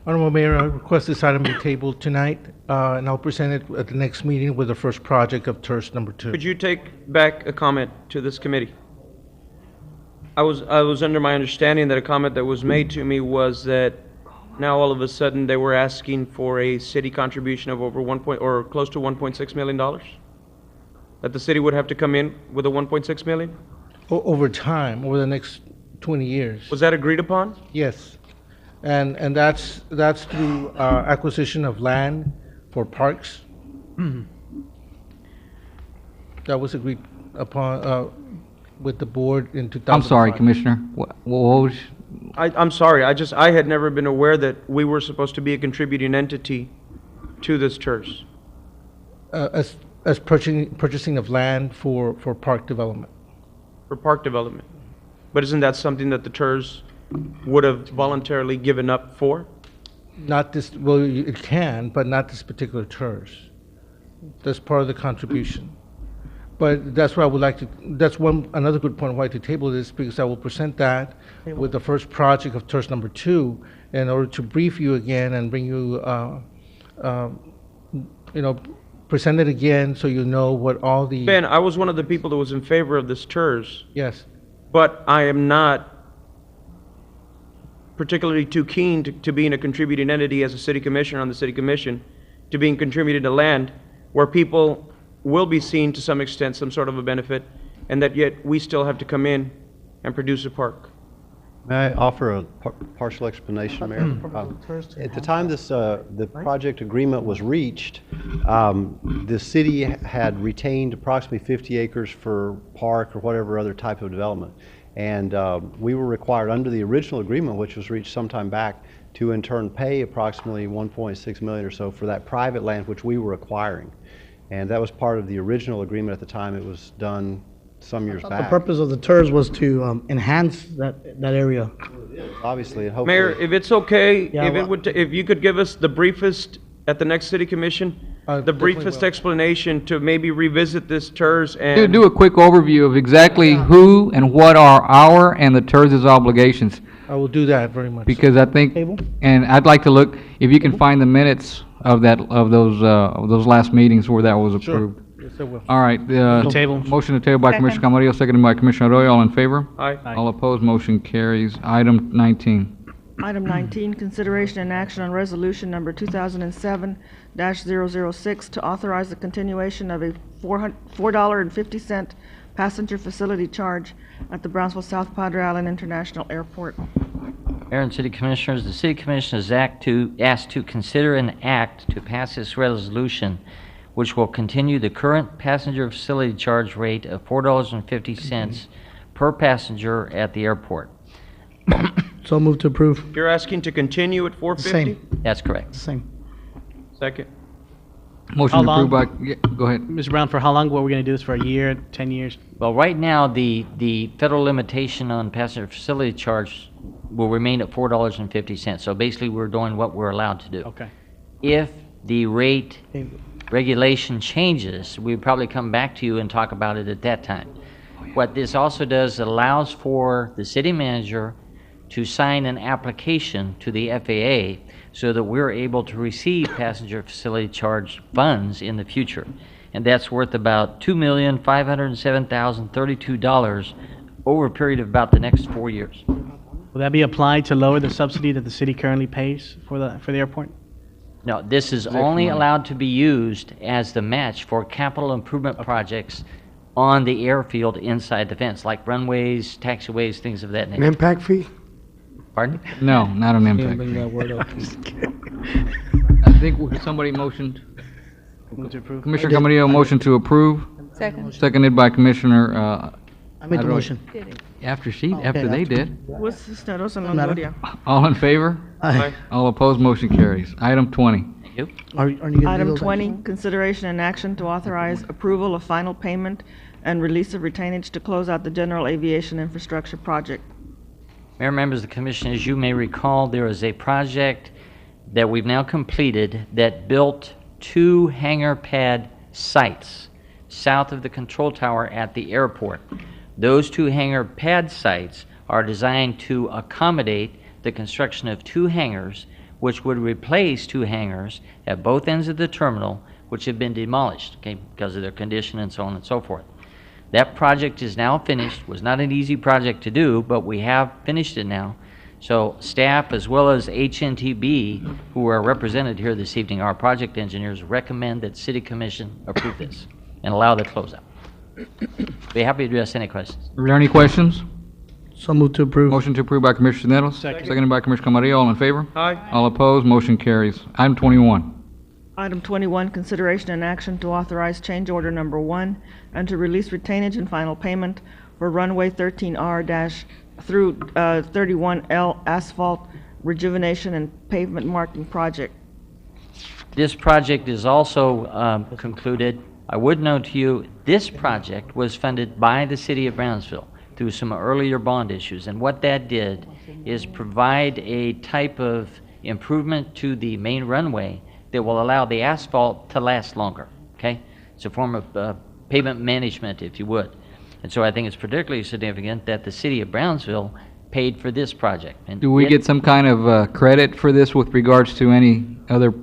Honorable Mayor, I request this item be tabled tonight, and I'll present it at the next meeting with the first project of TERS number 2. Could you take back a comment to this committee? I was under my understanding that a comment that was made to me was that now all of a sudden they were asking for a city contribution of over or close to $1.6 million? That the city would have to come in with a $1.6 million? Over time, over the next 20 years. Was that agreed upon? Yes. And that's through acquisition of land for parks. That was agreed upon with the board in 2005. I'm sorry, Commissioner. What was? I'm sorry, I had never been aware that we were supposed to be a contributing entity to this TERS. As purchasing of land for park development. For park development. But isn't that something that the TERS would have voluntarily given up for? Not this, well, it can, but not this particular TERS. That's part of the contribution. But that's what I would like to, that's another good point why to table this, because I will present that with the first project of TERS number 2 in order to brief you again and bring you, present it again so you know what all the. Ben, I was one of the people that was in favor of this TERS. Yes. But I am not particularly too keen to being a contributing entity as a city commissioner on the city commission, to being contributed to land where people will be seen to some extent some sort of a benefit, and that yet we still have to come in and produce a park. May I offer a partial explanation, Mayor? At the time the project agreement was reached, the city had retained approximately 50 acres for park or whatever other type of development. And we were required under the original agreement, which was reached sometime back, to in turn pay approximately $1.6 million or so for that private land which we were acquiring. And that was part of the original agreement at the time it was done some years The back. purpose of the TERS was to enhance that area. Obviously, and hopefully. Mayor, if it's okay, Yeah, if you could give us the briefest, at the next city commission, the briefest explanation to maybe revisit this TERS and. Do a quick overview of exactly who and what are our and the TERS's obligations. I will do that very much. Because I think, and I'd like to look, if you can find the minutes of those last meetings where that was approved. Yes, I will. All right. Motion to table by Commissioner Camarillo, seconded by Commissioner Arroyo. All in favor? Aye. All opposed? Motion carries. Item 19. Item 19, consideration and action on resolution number 2007-006 to authorize the continuation of a $4.50 passenger facility charge at the Brownsville South Padre Island International Airport. Mayor and City Commissioners, the City Commission is asked to consider an act to pass this resolution, which will continue the current passenger facility charge rate of $4.50 per passenger at the airport. So move to approve. You're asking to continue at 450? Same. That's correct. Same. Second. Motion How approved by, yeah, go ahead. Mr. Brown, for how long were we going to do this? For a year, 10 years? Well, right now, the federal limitation on passenger facility charge will remain at $4.50. So basically, we're doing what we're allowed to do. Okay. If the rate regulation changes, we'd probably come back to you and talk about it at that time. What this also does, allows for the city manager to sign an application to the FAA so that we're able to receive passenger facility charge funds in the future. And that's worth about $2,507,032 over a period of about the next 4 years. Will that be applied to lower the subsidy that the city currently pays for the airport? No, this is only allowed to be used as the match for capital improvement projects on the airfield inside the fence, like runways, taxiways, things of that An nature. impact fee? Pardon? No, not an impact. Bring that word up. I think somebody motioned, Move to approve. Commissioner Camarillo motion to approve, Second. seconded by Commissioner, I made the don't- motion. after Okay, they after. did. With Cisneros and Madam. Longoria. All in favor? Aye. All opposed, motion carries. Item 20. Thank you. Are you gonna do Item those 20, actions? consideration and action to authorize approval of final payment and release of retainage to close out the general aviation infrastructure project. Mayor, members of the commission, as you may recall, there is a project that we've now completed that built 2 hangar pad sites south of the control tower at the airport. Those 2 hangar pad sites are designed to accommodate the construction of 2 hangars, which would replace 2 hangars at both ends of the terminal, which have been demolished, okay, because of their condition and so on and so forth. That project is now finished. Was not an easy project to do, but we have finished it now. So staff, as well as HNTB, who are represented here this evening, our project engineers, recommend that City Commission approve this and allow the closeout. Be happy to address any questions. Are there any questions? So move to approve. Motion to approve by Commissioner Nettles. Second. Seconded by Commissioner Camarillo. All in favor? Aye. All opposed, motion carries. Item 21. Item 21, consideration and action to authorize change order number 1 and to release retainage and final payment for runway 13R- through 31L asphalt rejuvenation and pavement marking project. This project is also concluded. I would note to you, this project was funded by the city of Brownsville through some earlier bond issues. And what that did is provide a type of improvement to the main runway that will allow the asphalt to last longer, okay? It's a form of pavement management, if you would. And so I think it's particularly significant that the city of Brownsville paid for this project. And Do we it- get some kind of credit for this with regards to any other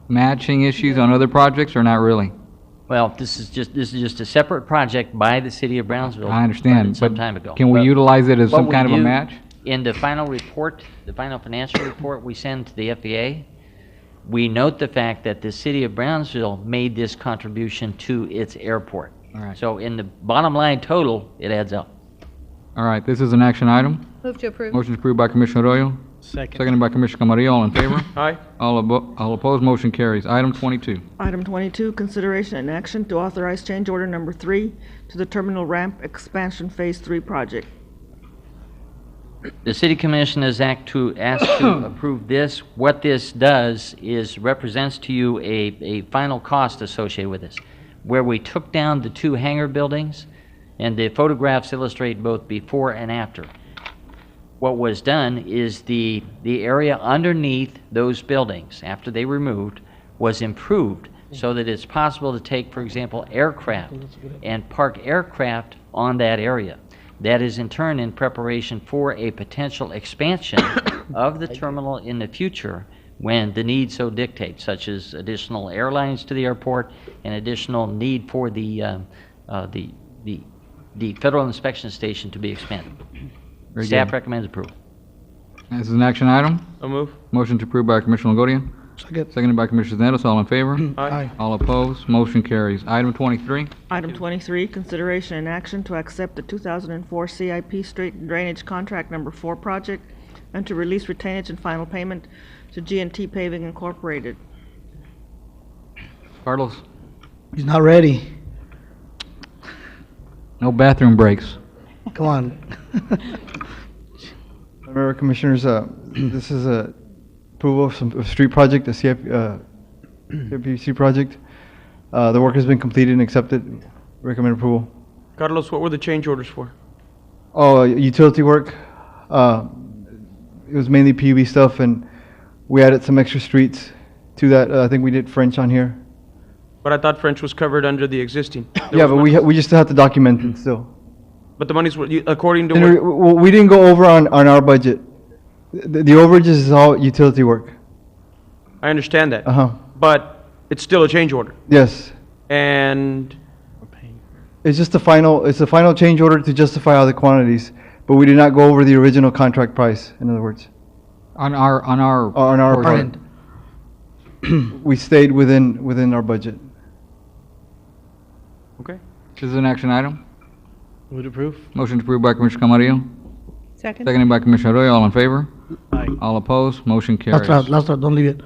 matching issues on other projects, or not really? Well, this is just a separate project by the city of Brownsville. I understand, funded some but time ago. can we But utilize it as what some we kind of a do match? In the final report, the final financial report we send to the FAA, we note the fact that the city of Brownsville made this contribution to its airport. All right. So in the bottom line total, it adds up. All right, this is an action item. Move to approve. Motion approved by Commissioner Arroyo. Second. Seconded by Commissioner Camarillo. All in favor? Aye. All opposed, motion carries. Item 22. Item 22, consideration and action to authorize change order number 3 to the terminal ramp expansion phase 3 project. The city commission is asked to approve this. What this does is represents to you a final cost associated with this, where we took down the 2 hangar buildings, and the photographs illustrate both before and after. What was done is the area underneath those buildings, after they removed, was improved so that it's possible to take, for example, aircraft and park aircraft on that area. That is in turn in preparation for a potential expansion of the terminal in the future when the need so dictates, such as additional airlines to the airport and additional need for the federal inspection station to be expanded. Very Staff good. recommends approval. This is an action item. I'll move. Motion to approve by Commissioner Longoria. Second. Seconded by Commissioner Nettles. All in favor? Aye. All opposed, motion carries. Item 23. Item 23, consideration and action to accept the 2004 CIP street drainage contract number 4 project and to release retainage and final payment to G&T Paving Incorporated. Carlos, He's not ready. no bathroom breaks. Come on. Mayor, Commissioners, this is a approval of some of street project, the CIPC project. The work has been completed and accepted. Recommend approval. Carlos, what were the change orders for? Oh, utility work. It was mainly PUB stuff, and we added some extra streets to that. I think we did French on here. But I thought French was covered under the existing. Yeah, but we just have to document it still. But the monies were, according to And what? we didn't go over on our budget. The overages is all utility work. I understand that. Uh-huh. But it's still a change order. Yes. And It's just it's the final change order to justify all the quantities, but we did not go over the original contract price, in other words. On our On our portion. part. We stayed within our budget. Okay. This is an action item. Would approve. Motion to approve by Commissioner Camarillo. Second. Seconded by Commissioner Arroyo. All in favor? Aye. All opposed? Motion carries. Last, don't leave it.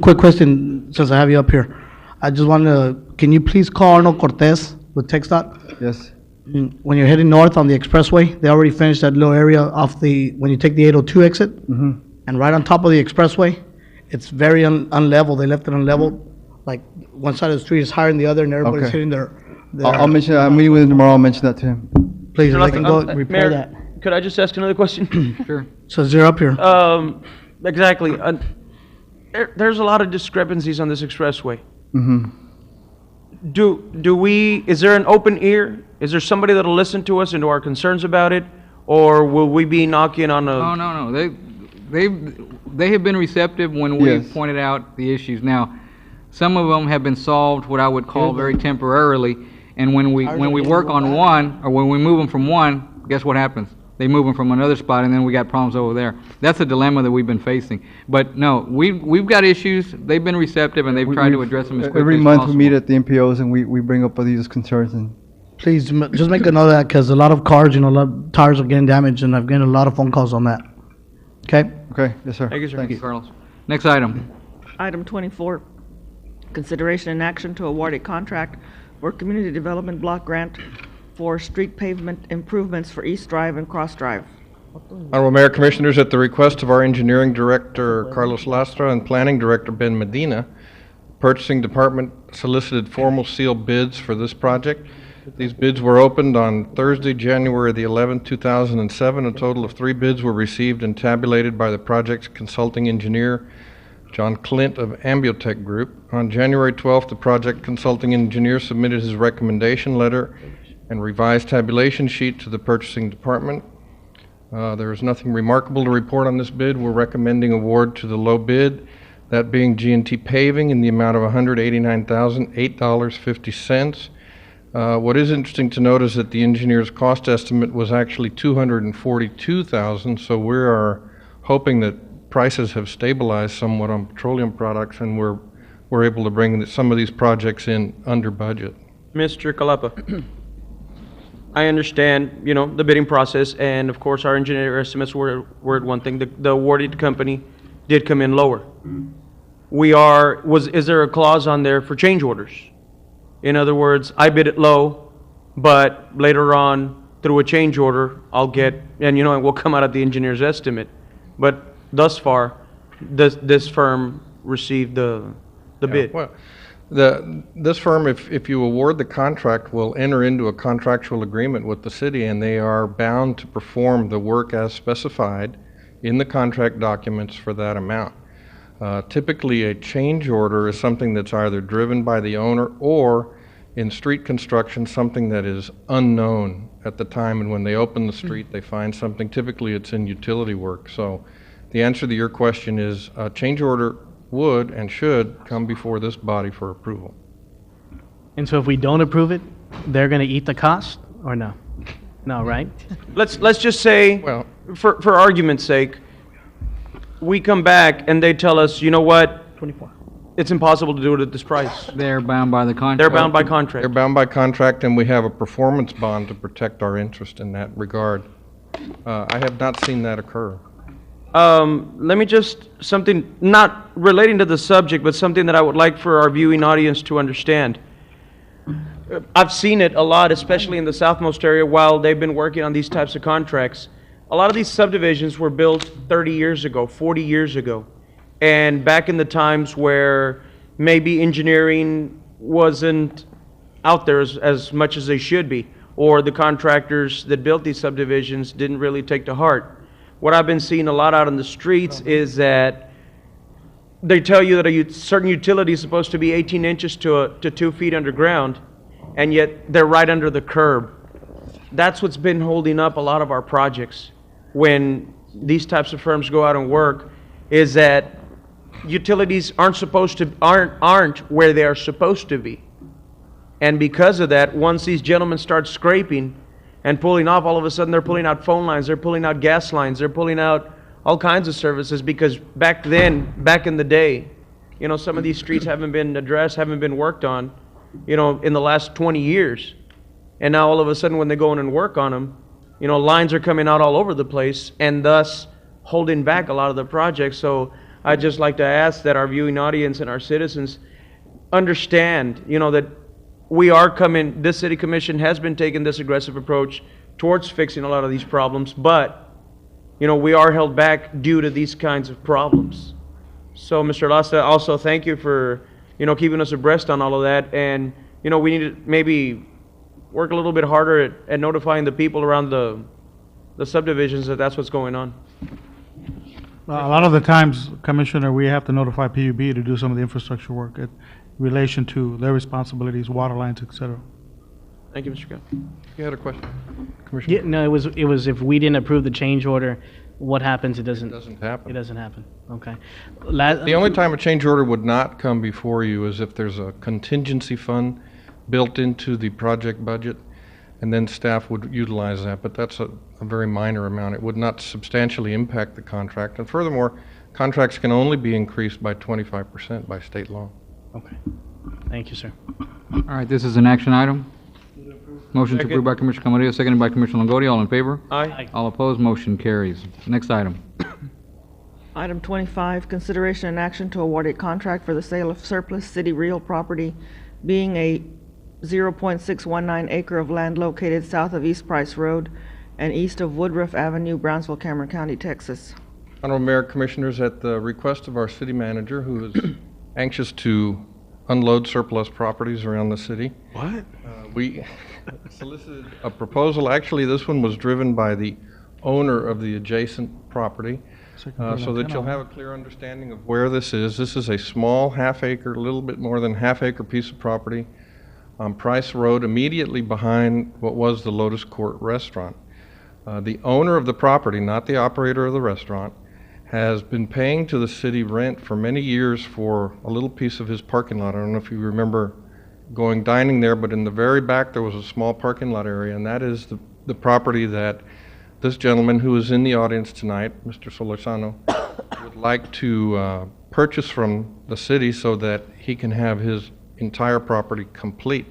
Quick question, since I have you up here. I just want to, can you please call Arnold Cortez with TxDOT? Yes. When you're heading north on the expressway, they already finished that little area off when you take the 802 exit. Mm-hmm. And right on top of the expressway, it's very unlevel. They left it unleveled. Like, one side of the street is higher than the other, and everybody's Okay. hitting their. I'll mention, I'm meeting with him tomorrow, I'll mention that to him. Please, if they can go Mayor, repair that. Could I just ask another question? Sure. So they're up here. Exactly. There's a lot of discrepancies on this expressway. Mm-hmm. Is there an open ear? Is there somebody that'll listen to us and to our concerns about it? Or will we be knocking on a? No. They have been receptive when we Yes. pointed out the issues. Now, some of them have been solved what I would call very temporarily. And when we work on one, or when we move them from one, guess what happens? They move them from another spot, and then we got problems over there. That's a dilemma that we've been facing. But no, we've got issues. They've been receptive, and they've tried to address them as quickly as Every possible. month we meet at the MPOs and we bring up these concerns and. Please, just make a note of that, because a lot of cars, a lot of tires are getting damaged, and I've gotten a lot of phone calls on that. Okay? Okay, yes, sir. Thank you, sir. Thank you, Carlos. Next item. Item 24, consideration and action to award a contract for community development block grant for street pavement improvements for East Drive and Cross Drive. Honorable Mayor, Commissioners, at the request of our Engineering Director, Carlos Lastra, and Planning Director, Ben Medina, Purchasing Department solicited formal sealed bids for this project. These bids were opened on Thursday, January the 11th, 2007. A total of 3 bids were received and tabulated by the project's consulting engineer, John Clint of Ambiotech Group. On January 12th, the project consulting engineer submitted his recommendation letter and revised tabulation sheet to the Purchasing Department. There is nothing remarkable to report on this bid. We're recommending award to the low bid, that being G&T Paving in the amount of $189,008.50. What is interesting to note is that the engineer's cost estimate was actually $242,000, so we are hoping that prices have stabilized somewhat on petroleum products, and we're able to bring some of these projects in under budget. Mr. Calapa, I understand, the bidding process, and of course, our engineer estimates were at one thing. The awarded company did come in lower. Is there a clause on there for change orders? In other words, I bid it low, but later on, through a change order, I'll get, and it will come out of the engineer's estimate. But thus far, this firm received the bid. Well, this firm, if you award the contract, will enter into a contractual agreement with the city, and they are bound to perform the work as specified in the contract documents for that amount. Typically, a change order is something that's either driven by the owner or, in street construction, something that is unknown at the time, and when they open the street, they find something. Typically, it's in utility work. So the answer to your question is a change order would and should come before this body for approval. And so if we don't approve it, they're going to eat the cost, or no? No, right? Let's just say, well, for argument's sake, we come back and they tell us, you know what? 24. It's impossible to do it at this price. They're bound by the contract. They're bound by contract. They're bound by contract, and we have a performance bond to protect our interest in that regard. I have not seen that occur. Let me something not relating to the subject, but something that I would like for our viewing audience to understand. I've seen it a lot, especially in the southmost area, while they've been working on these types of contracts. a lot of these subdivisions were built 30 years ago, 40 years ago. And back in the times where maybe engineering wasn't out there as much as they should be, or the contractors that built these subdivisions didn't really take to heart. What I've been seeing a lot out on the streets is that they tell you that a certain utility is supposed to be 18 inches to 2 feet underground, and yet they're right under the curb. That's what's been holding up a lot of our projects when these types of firms go out and work, is that utilities aren't where they are supposed to be. And because of that, once these gentlemen start scraping and pulling off, all of a sudden they're pulling out phone lines, they're pulling out gas lines, they're pulling out all kinds of services, because back in the day, you know, some of these streets haven't been addressed, haven't been worked on, you know, in the last 20 years. And now all of a sudden when they go in and work on them, you know, lines are coming out all over the place, and thus holding back a lot of the projects. So I'd just like to ask that our viewing audience and our citizens understand, you know, that this city commission has been taking this aggressive approach towards fixing a lot of these problems, but, you know, we are held back due to these kinds of problems. So, Mr. Lasta, also thank you for, you know, keeping us abreast on all of that. And, you know, we need to maybe work a little bit harder at notifying the people around the subdivisions that that's what's going on. A lot of the times, Commissioner, we have to notify PUB to do some of the infrastructure work in relation to their responsibilities, water lines, et cetera. Thank you, Mr. Gunn. You had a question, Commissioner? Yeah, no, it was if we didn't approve the change order, what happens? It doesn't happen. It doesn't happen. Okay. The only time a change order would not come before you is if there's a contingency fund built into the project budget, and then staff would utilize that, but that's a very minor amount. It would not substantially impact the contract. And furthermore, contracts can only be increased by 25% by state law. Okay. Thank you, sir. All right, this is an action item. Motion to approve by Commissioner Camarillo, seconded by Commissioner Longoria. All in favor? Aye. All opposed, motion carries. Next item. Item 25, consideration and action to award a contract for the sale of surplus city real property, being a 0.619 acre of land located south of East Price Road and east of Woodruff Avenue, Brownsville, Cameron County, Texas. Honorable Mayor, Commissioners, at the request of our city manager, who is anxious to unload surplus properties around the city. What? We solicited a proposal. Actually, this one was driven by the owner of the adjacent property, so that you'll have a clear understanding of where this is. This is a small half-acre, a little bit more than half-acre piece of property on Price Road, immediately behind what was the Lotus Court restaurant. The owner of the property, not the operator of the restaurant, has been paying to the city rent for many years for a little piece of his parking lot. I don't know if you remember going dining there, but in the very back there was a small parking lot area, and that is the property that this gentleman who is in the audience tonight, Mr. Solorzano, would like to purchase from the city so that he can have his entire property complete.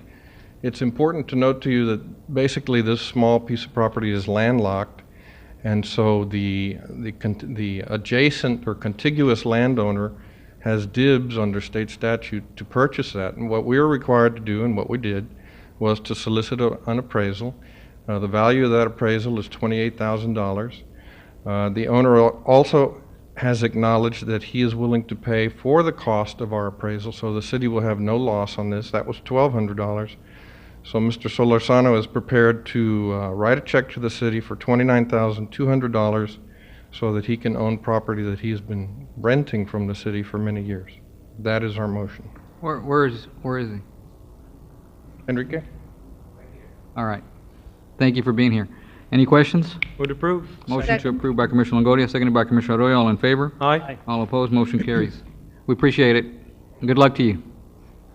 It's important to note to you that basically this small piece of property is landlocked, and so the adjacent or contiguous landowner has dibs under state statute to purchase that. And what we were required to do, and what we did, was to solicit an appraisal. The value of that appraisal is $28,000. The owner also has acknowledged that he is willing to pay for the cost of our appraisal, so the city will have no loss on this. That was $1,200. So Mr. Solorzano is prepared to write a check to the city for $29,200 so that he can own property that he has been renting from the city for many years. That is our motion. Where is he? Enrique? All right. Thank you for being here. Any questions? Would approve. Motion to approve by Commissioner Longoria, seconded by Commissioner Arroyo. All in favor? Aye. All opposed, motion carries. We appreciate it. Good luck to you.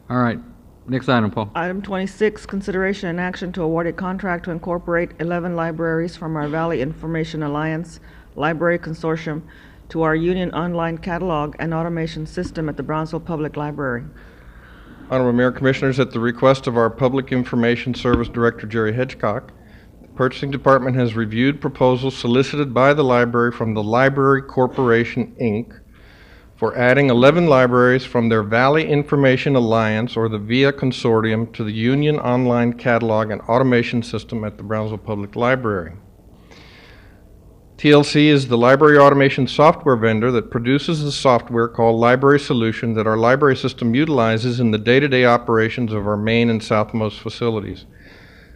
All right. Next item, Paul. Item 26, consideration and action to award a contract to incorporate 11 libraries from our Valley Information Alliance Library Consortium to our Union Online Catalog and Automation System at the Brownsville Public Library. Honorable Mayor, Commissioners, at the request of our Public Information Service Director, Jerry Hedgecock, the Purchasing Department has reviewed proposals solicited by the library from the Library Corporation, Inc., for adding 11 libraries from their Valley Information Alliance, or the VIA Consortium, to the Union Online Catalog and Automation System at the Brownsville Public Library. TLC is the library automation software vendor that produces the software called Library Solution that our library system utilizes in the day-to-day operations of our main and southmost facilities.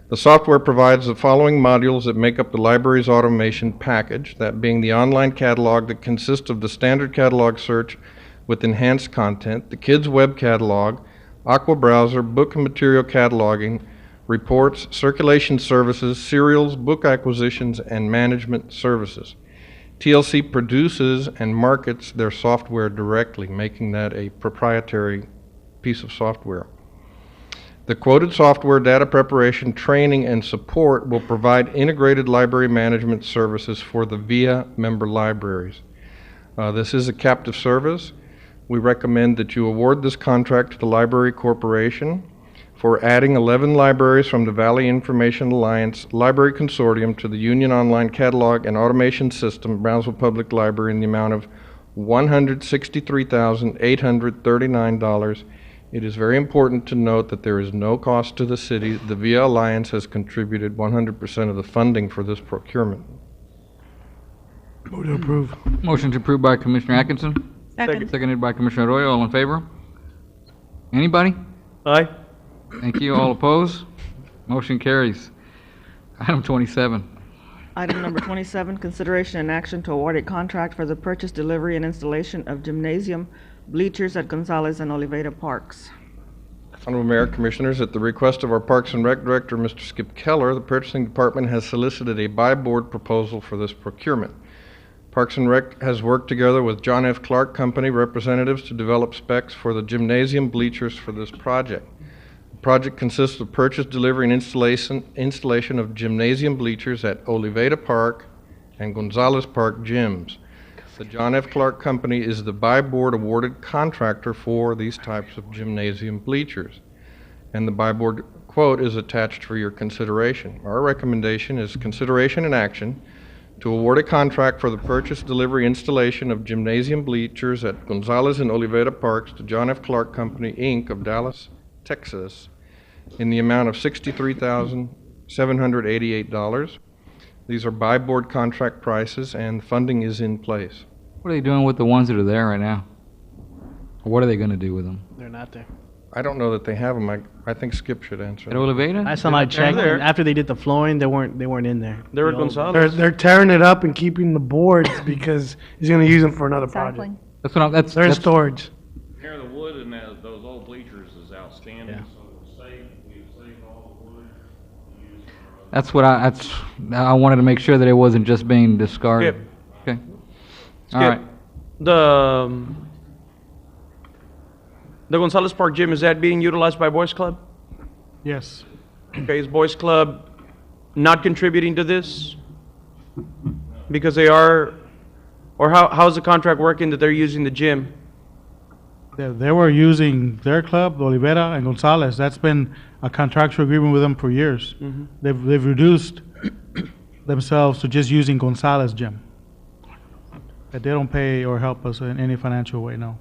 The software provides the following modules that make up the library's automation package, that being the online catalog that consists of the standard catalog search with enhanced content, the kids web catalog, Aqua Browser, book and material cataloging, reports, circulation services, serials, book acquisitions, and management services. TLC produces and markets their software directly, making that a proprietary piece of software. The quoted software, data preparation, training, and support will provide integrated library management services for the VIA member libraries. This is a captive service. We recommend that you award this contract to the Library Corporation for adding 11 libraries from the Valley Information Alliance Library Consortium to the Union Online Catalog and Automation System, Brownsville Public Library, in the amount of $163,839. It is very important to note that there is no cost to the city. The VIA Alliance has contributed 100% of the funding for this procurement. Move to approve. Motion to approve by Commissioner Atkinson. Second. Seconded by Commissioner Arroyo. All in favor? Anybody? Aye. Thank you. All opposed? Motion carries. Item 27. Item number 27, consideration and action to award a contract for the purchase, delivery, and installation of gymnasium bleachers at Gonzalez and Oliveda Parks. Honorable Mayor, Commissioners, at the request of our Parks and Rec Director, Mr. Skip Keller, the Purchasing Department has solicited a by-board proposal for this procurement. Parks and Rec has worked together with John F. Clark Company representatives to develop specs for the gymnasium bleachers for this project. The project consists of purchase, delivery, and installation of gymnasium bleachers at Oliveda Park and Gonzalez Park gyms. The John F. Clark Company is the by-board awarded contractor for these types of gymnasium bleachers, and the by-board quote is attached for your consideration. Our recommendation is consideration and action to award a contract for the purchase, delivery, installation of gymnasium bleachers at Gonzalez and Oliveda Parks to John F. Clark Company, Inc. of Dallas, Texas, in the amount of $63,788. These are by-board contract prices, and funding is in place. What are they doing with the ones that are there right now? Or what are they going to do with them? They're not there. I don't know that they have them. I think Skip should answer. At Oliveda? Last time I checked, there. after they did the flooring, they weren't in there. They're at The old- Gonzalez. They're tearing it up and keeping the boards because he's gonna use them for another project. That's what I'm, that's, They're in that's, storage. Here, the wood in those old bleachers is outstanding, so we've saved all the wood. that's what I wanted to make sure that it wasn't just being discarded. Skip. Okay. Skip. All right. The Gonzalez Park gym, is that being utilized by Boys Club? Yes. Okay, is Boys Club not contributing to this? Because they are, or how's the contract working that they're using the gym? They were using their club, Olivera and Gonzalez. That's been a contractual agreement with them for years. Mhm. They've reduced themselves to just using Gonzalez gym. But they don't pay or help us in any financial way, no.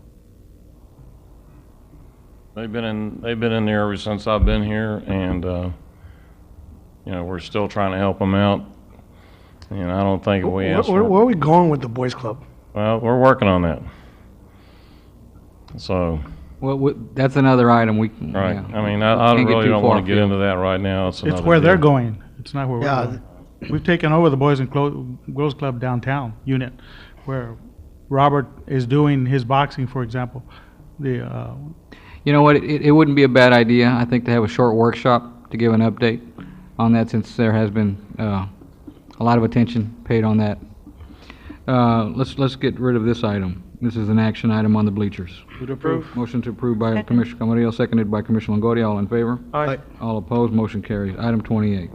They've been in there ever since I've been here, and, we're still trying to help them out. And I don't think we asked Where for, are we going with the boys club? well, we're working on that. So, Well, that's another item we can. right, yeah. I mean, I Can't get really too don't far want to get afield. into that right now. It's It's another where they're deal. going. It's not where we're Yeah. going. We've taken over the Boys and Girls Club downtown unit, where Robert is doing his boxing, for example. You know what, it wouldn't be a bad idea, I think, to have a short workshop to give an update on that, since there has been a lot of attention paid on that. Let's get rid of this item. This is an action item on the bleachers. Would approve. Motion to approve by Commissioner Camarillo, seconded by Commissioner Longoria. All in favor? Aye. All opposed, motion carries. Item 28.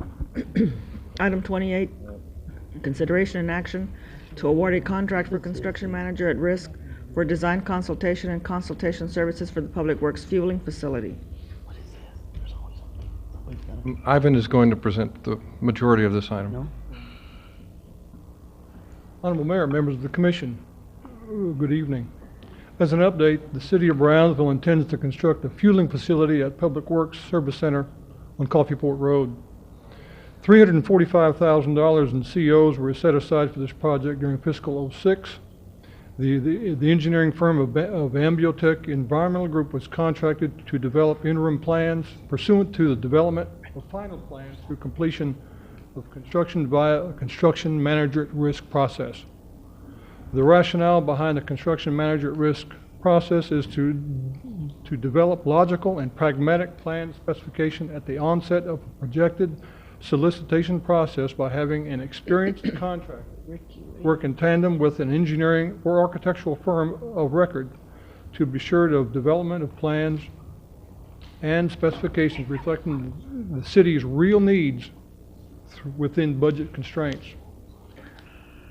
Item 28, consideration and action to award a contract for construction manager at risk for design consultation and consultation services for the Public Works fueling facility. Ivan is going to present the majority of this item. Honorable Mayor, members of the Commission, good evening. As an update, the City of Brownsville intends to construct a fueling facility at Public Works Service Center on Coffeeport Road. $345,000 in COs were set aside for this project during fiscal '06. The engineering firm of Ambiotech Environmental Group was contracted to develop interim plans pursuant to the development of final plans through completion of construction via a construction manager at risk process. The rationale behind the construction manager at risk process is to develop logical and pragmatic plan specification at the onset of a projected solicitation process by having an experienced contractor work in tandem with an engineering or architectural firm of record to be assured of development of plans and specifications reflecting the city's real needs within budget constraints.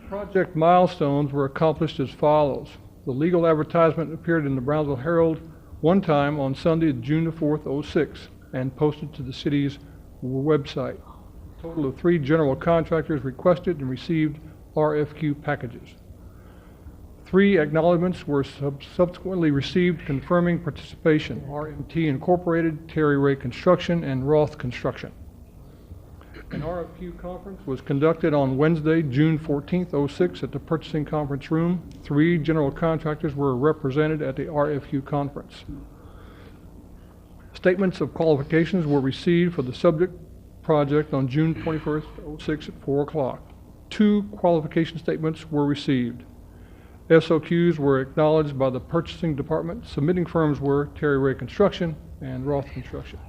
Project milestones were accomplished as follows. The legal advertisement appeared in the Brownsville Herald one time on Sunday, June the 4th, '06, and posted to the city's website. A total of 3 general contractors requested and received RFQ packages. 3 acknowledgments were subsequently received confirming participation: RMT Incorporated, Terry Ray Construction, and Roth Construction. An RFQ conference was conducted on Wednesday, June 14th, '06 at the Purchasing Conference Room. 3 general contractors were represented at the RFQ conference. Statements of qualifications were received for the subject project on June 21st, '06 at 4 o'clock. 2 qualification statements were received. SOQs were acknowledged by the purchasing department. Submitting firms were Terry Ray Construction and Roth Construction.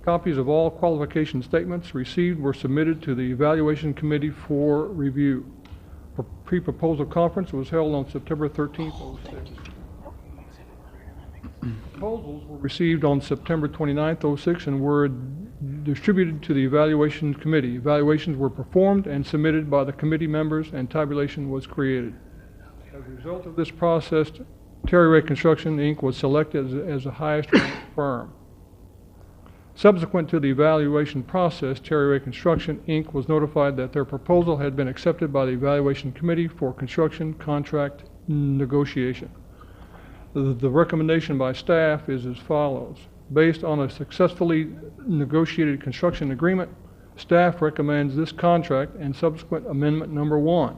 Copies of all qualification statements received were submitted to the evaluation committee for review. A pre-proposal conference was held on September 13th, '06. Proposals were received on September 29th, '06 and were distributed to the evaluation committee. Evaluations were performed and submitted by the committee members, and tabulation was created. As a result of this process, Terry Ray Construction, Inc. was selected as the highest ranked firm. Subsequent to the evaluation process, Terry Ray Construction, Inc. was notified that their proposal had been accepted by the evaluation committee for construction contract negotiation. The recommendation by staff is as follows. Based on a successfully negotiated construction agreement, staff recommends this contract and subsequent amendment number 1.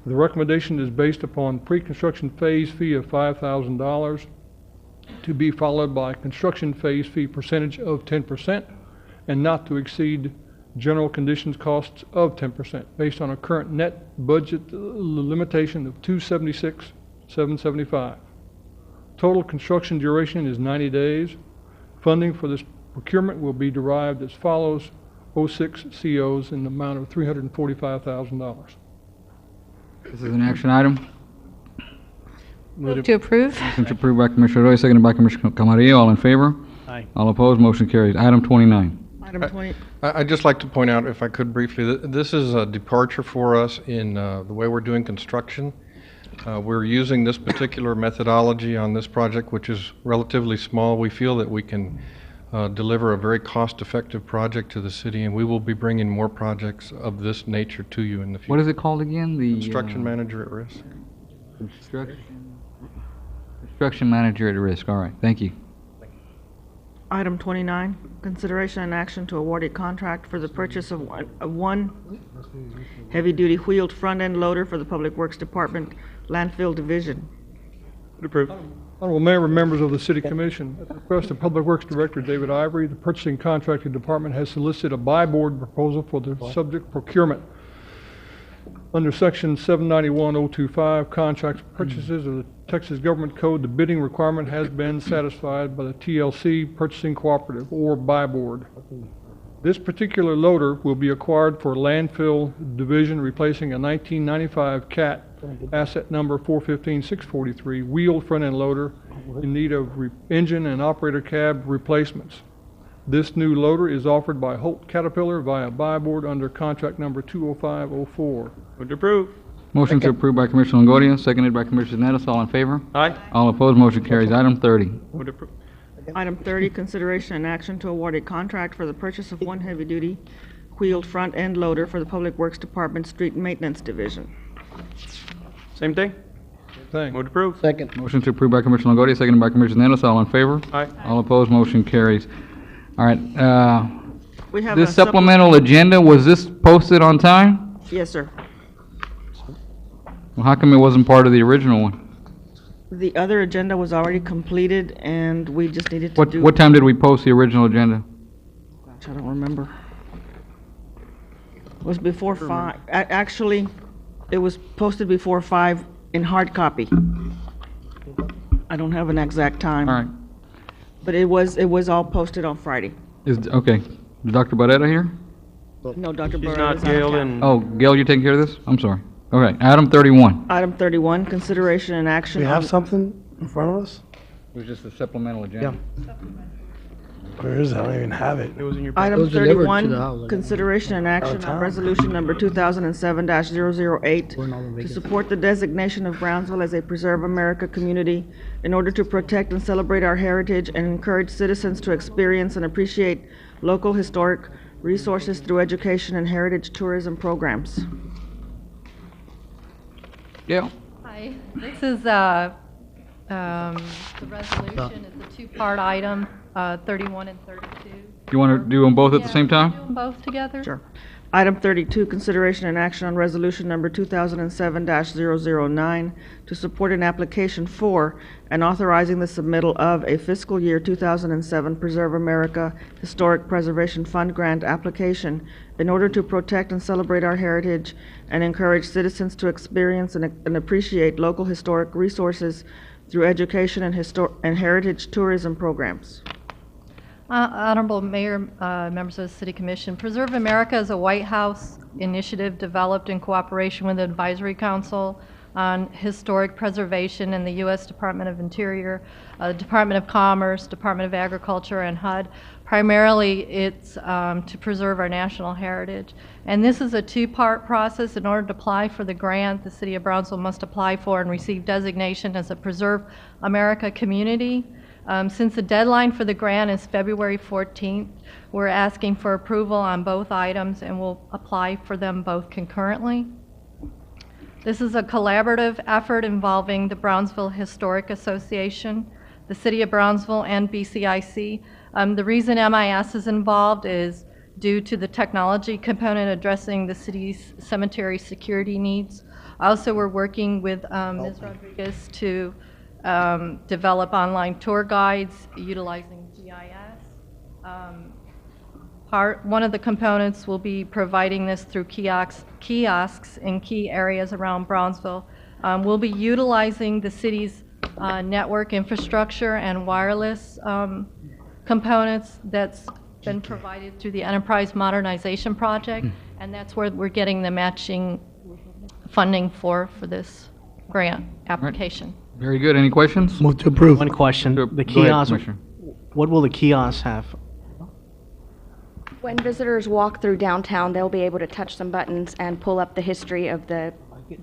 The recommendation is based upon pre-construction phase fee of $5,000 to be followed by construction phase fee percentage of 10% and not to exceed general conditions costs of 10% based on a current net budget limitation of $276,775. Total construction duration is 90 days. Funding for this procurement will be derived as follows: 06 COs in the amount of $345,000. This is an action item. Move to approve. Motion to approve by Commissioner Roy, seconded by Commissioner Camarillo. All in favor? Aye. All opposed? Motion carries. Item 29. Item 20. I'd just like to point out, if I could briefly, that this is a departure for us in the way we're doing construction. We're using this particular methodology on this project, which is relatively small. We feel that we can deliver a very cost-effective project to the city, and we will be bringing more projects of this nature to you in the future. What is it called again? The Construction manager at risk. Construction manager at risk. All right. Thank you. Item 29, consideration and action to award a contract for the purchase of one heavy-duty wheeled front-end loader for the Public Works Department Landfill Division. Approved. Honorable Mayor and members of the City Commission, at the request of Public Works Director David Ivory, the Purchasing Contracting Department has solicited a buy-board proposal for the subject procurement. Under Section 791.025, Contracts Purchases of the Texas Government Code, the bidding requirement has been satisfied by the TLC Purchasing Cooperative, or buy board. This particular loader will be acquired for landfill division, replacing a 1995 CAT asset number 415643 wheeled front-end loader in need of engine and operator cab replacements. This new loader is offered by Holt Caterpillar via buy board under contract number 20504. Move to approve. Motion to approve by Commissioner Longoria, seconded by Commissioner Nettles. All in favor? Aye. All opposed? Motion carries. Item 30. Move to approve. Item 30, consideration and action to award a contract for the purchase of one heavy-duty wheeled front-end loader for the Public Works Department Street Maintenance Division. Same thing. Thank. Move to approve. Second. Motion to approve by Commissioner Longoria, seconded by Commissioner Nettles. All in favor? Aye. All opposed? Motion carries. All right. We have This a supplemental agenda, was this posted on time? Yes, sir. Well, how come it wasn't part of the original one? The other agenda was already completed, and we just needed to do... What time did we post the original agenda? Gosh, I don't remember. It was before 5. Actually, it was posted before 5 in hard copy. I don't have an exact time. All right. But it was all posted on Friday. Okay. Is Dr. Barrera here? No, Dr. She's Barrera not is out of Gail town. and... Oh, Gail, you taking care of this? I'm sorry. All right, item 31. Item 31, consideration and action We on... have something in front of us? It was just a supplemental agenda. Where is it? I don't even have it. It was in your... Item 31, consideration and action on resolution number 2007-008 to support the designation of Brownsville as a Preserve America community in order to protect and celebrate our heritage and encourage citizens to experience and appreciate local historic resources through education and heritage tourism programs. Yeah. Hi, this is, the resolution is a two-part item, 31 and 32. You want to do them both at the same time? Do them both together? Sure. Item 32, consideration and action on resolution number 2007-009 to support an application for and authorizing the submittal of a fiscal year 2007 Preserve America Historic Preservation Fund grant application in order to protect and celebrate our heritage and encourage citizens to experience and appreciate local historic resources through education and heritage tourism programs. Honorable Mayor, members of the City Commission, Preserve America is a White House initiative developed in cooperation with the Advisory Council on Historic Preservation in the U.S. Department of Interior, Department of Commerce, Department of Agriculture, and HUD. Primarily, it's to preserve our national heritage. And this is a two-part process. In order to apply for the grant, the City of Brownsville must apply for and receive designation as a Preserve America community. Since the deadline for the grant is February 14th, we're asking for approval on both items and we'll apply for them both concurrently. This is a collaborative effort involving the Brownsville Historic Association, the City of Brownsville, and BCIC. The reason MIS is involved is due to the technology component addressing the city's cemetery security needs. Also, we're working with Ms. Rodriguez to develop online tour guides utilizing GIS. One of the components will be providing this through kiosks in key areas around Brownsville. We'll be utilizing the city's network infrastructure and wireless components that's been provided through the Enterprise Modernization Project, and that's where we're getting the matching funding for this grant application. Very good. Any questions? Move to approve. One question. The Go ahead, kiosk, Commissioner. what will the kiosks have? When visitors walk through downtown, they'll be able to touch some buttons and pull up the history of the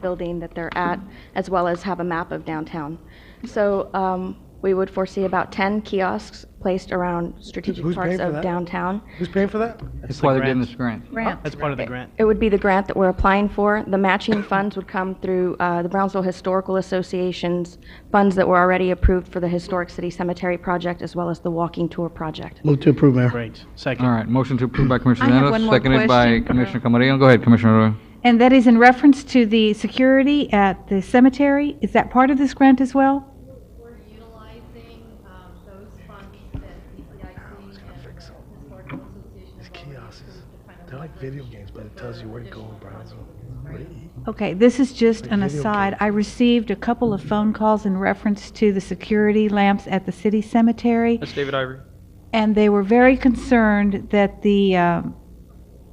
building that they're at, as well as have a map of downtown. So we would foresee about 10 kiosks placed around strategic Who's parts paying for of that? downtown. Who's paying for that? That's why they're getting this grant. That's part of the grant. It would be the grant that we're applying for. The matching funds would come through the Brownsville Historical Association's funds that were already approved for the Historic City Cemetery project, as well as the walking tour project. Move to approve, Mayor. Great. Second. All right, motion to approve by Commissioner I have Nettles, one more seconded by question. Commissioner Camarillo. Go ahead, Commissioner Arroyo. And that is in reference to the security at the cemetery. Is that part of this grant as well? We're utilizing those funds that BCIC and the Historical Association These kiosks, they're like video games, but it tells you where to go in Brownsville, where to eat. Okay, this is just an video aside. I received a couple of phone calls in reference to the security lamps at the city cemetery, That's David Ivory. and they were very concerned that the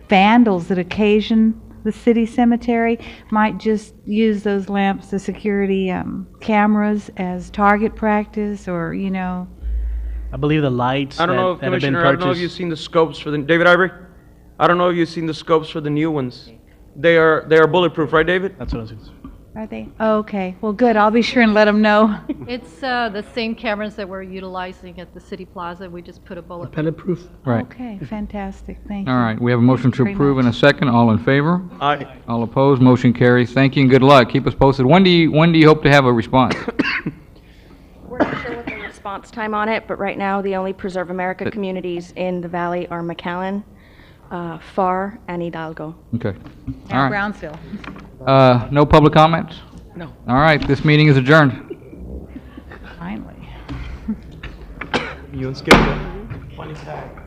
vandals that occasion the city cemetery might just use those lamps, the security cameras, as target practice, or, you know. I believe the lights I don't know, that have been Commissioner, I don't know if you've purchased. seen the scopes for the, David Ivory? I don't know if you've seen the scopes for the new ones. They are bulletproof, right, David? That's what I was going to say. Are they? Okay, well, good. I'll be sure and let them know. It's the same cameras that we're utilizing at the City Plaza. We just put a bullet. Pellet-proof. Right. Okay, fantastic. Thank you. All right, we have a motion to Very approve much. and a second. All in favor? Aye. All opposed? Motion carries. Thank you and good luck. Keep us posted. When do you hope to have a response? We're not sure what the response time on it, but right now, the only Preserve America communities in the valley are McAllen, FAR, and Hidalgo. Okay. Now All right. Brownsville. No public comments? No. All right, this meeting is adjourned. Finally. You and Skip. Funny fact.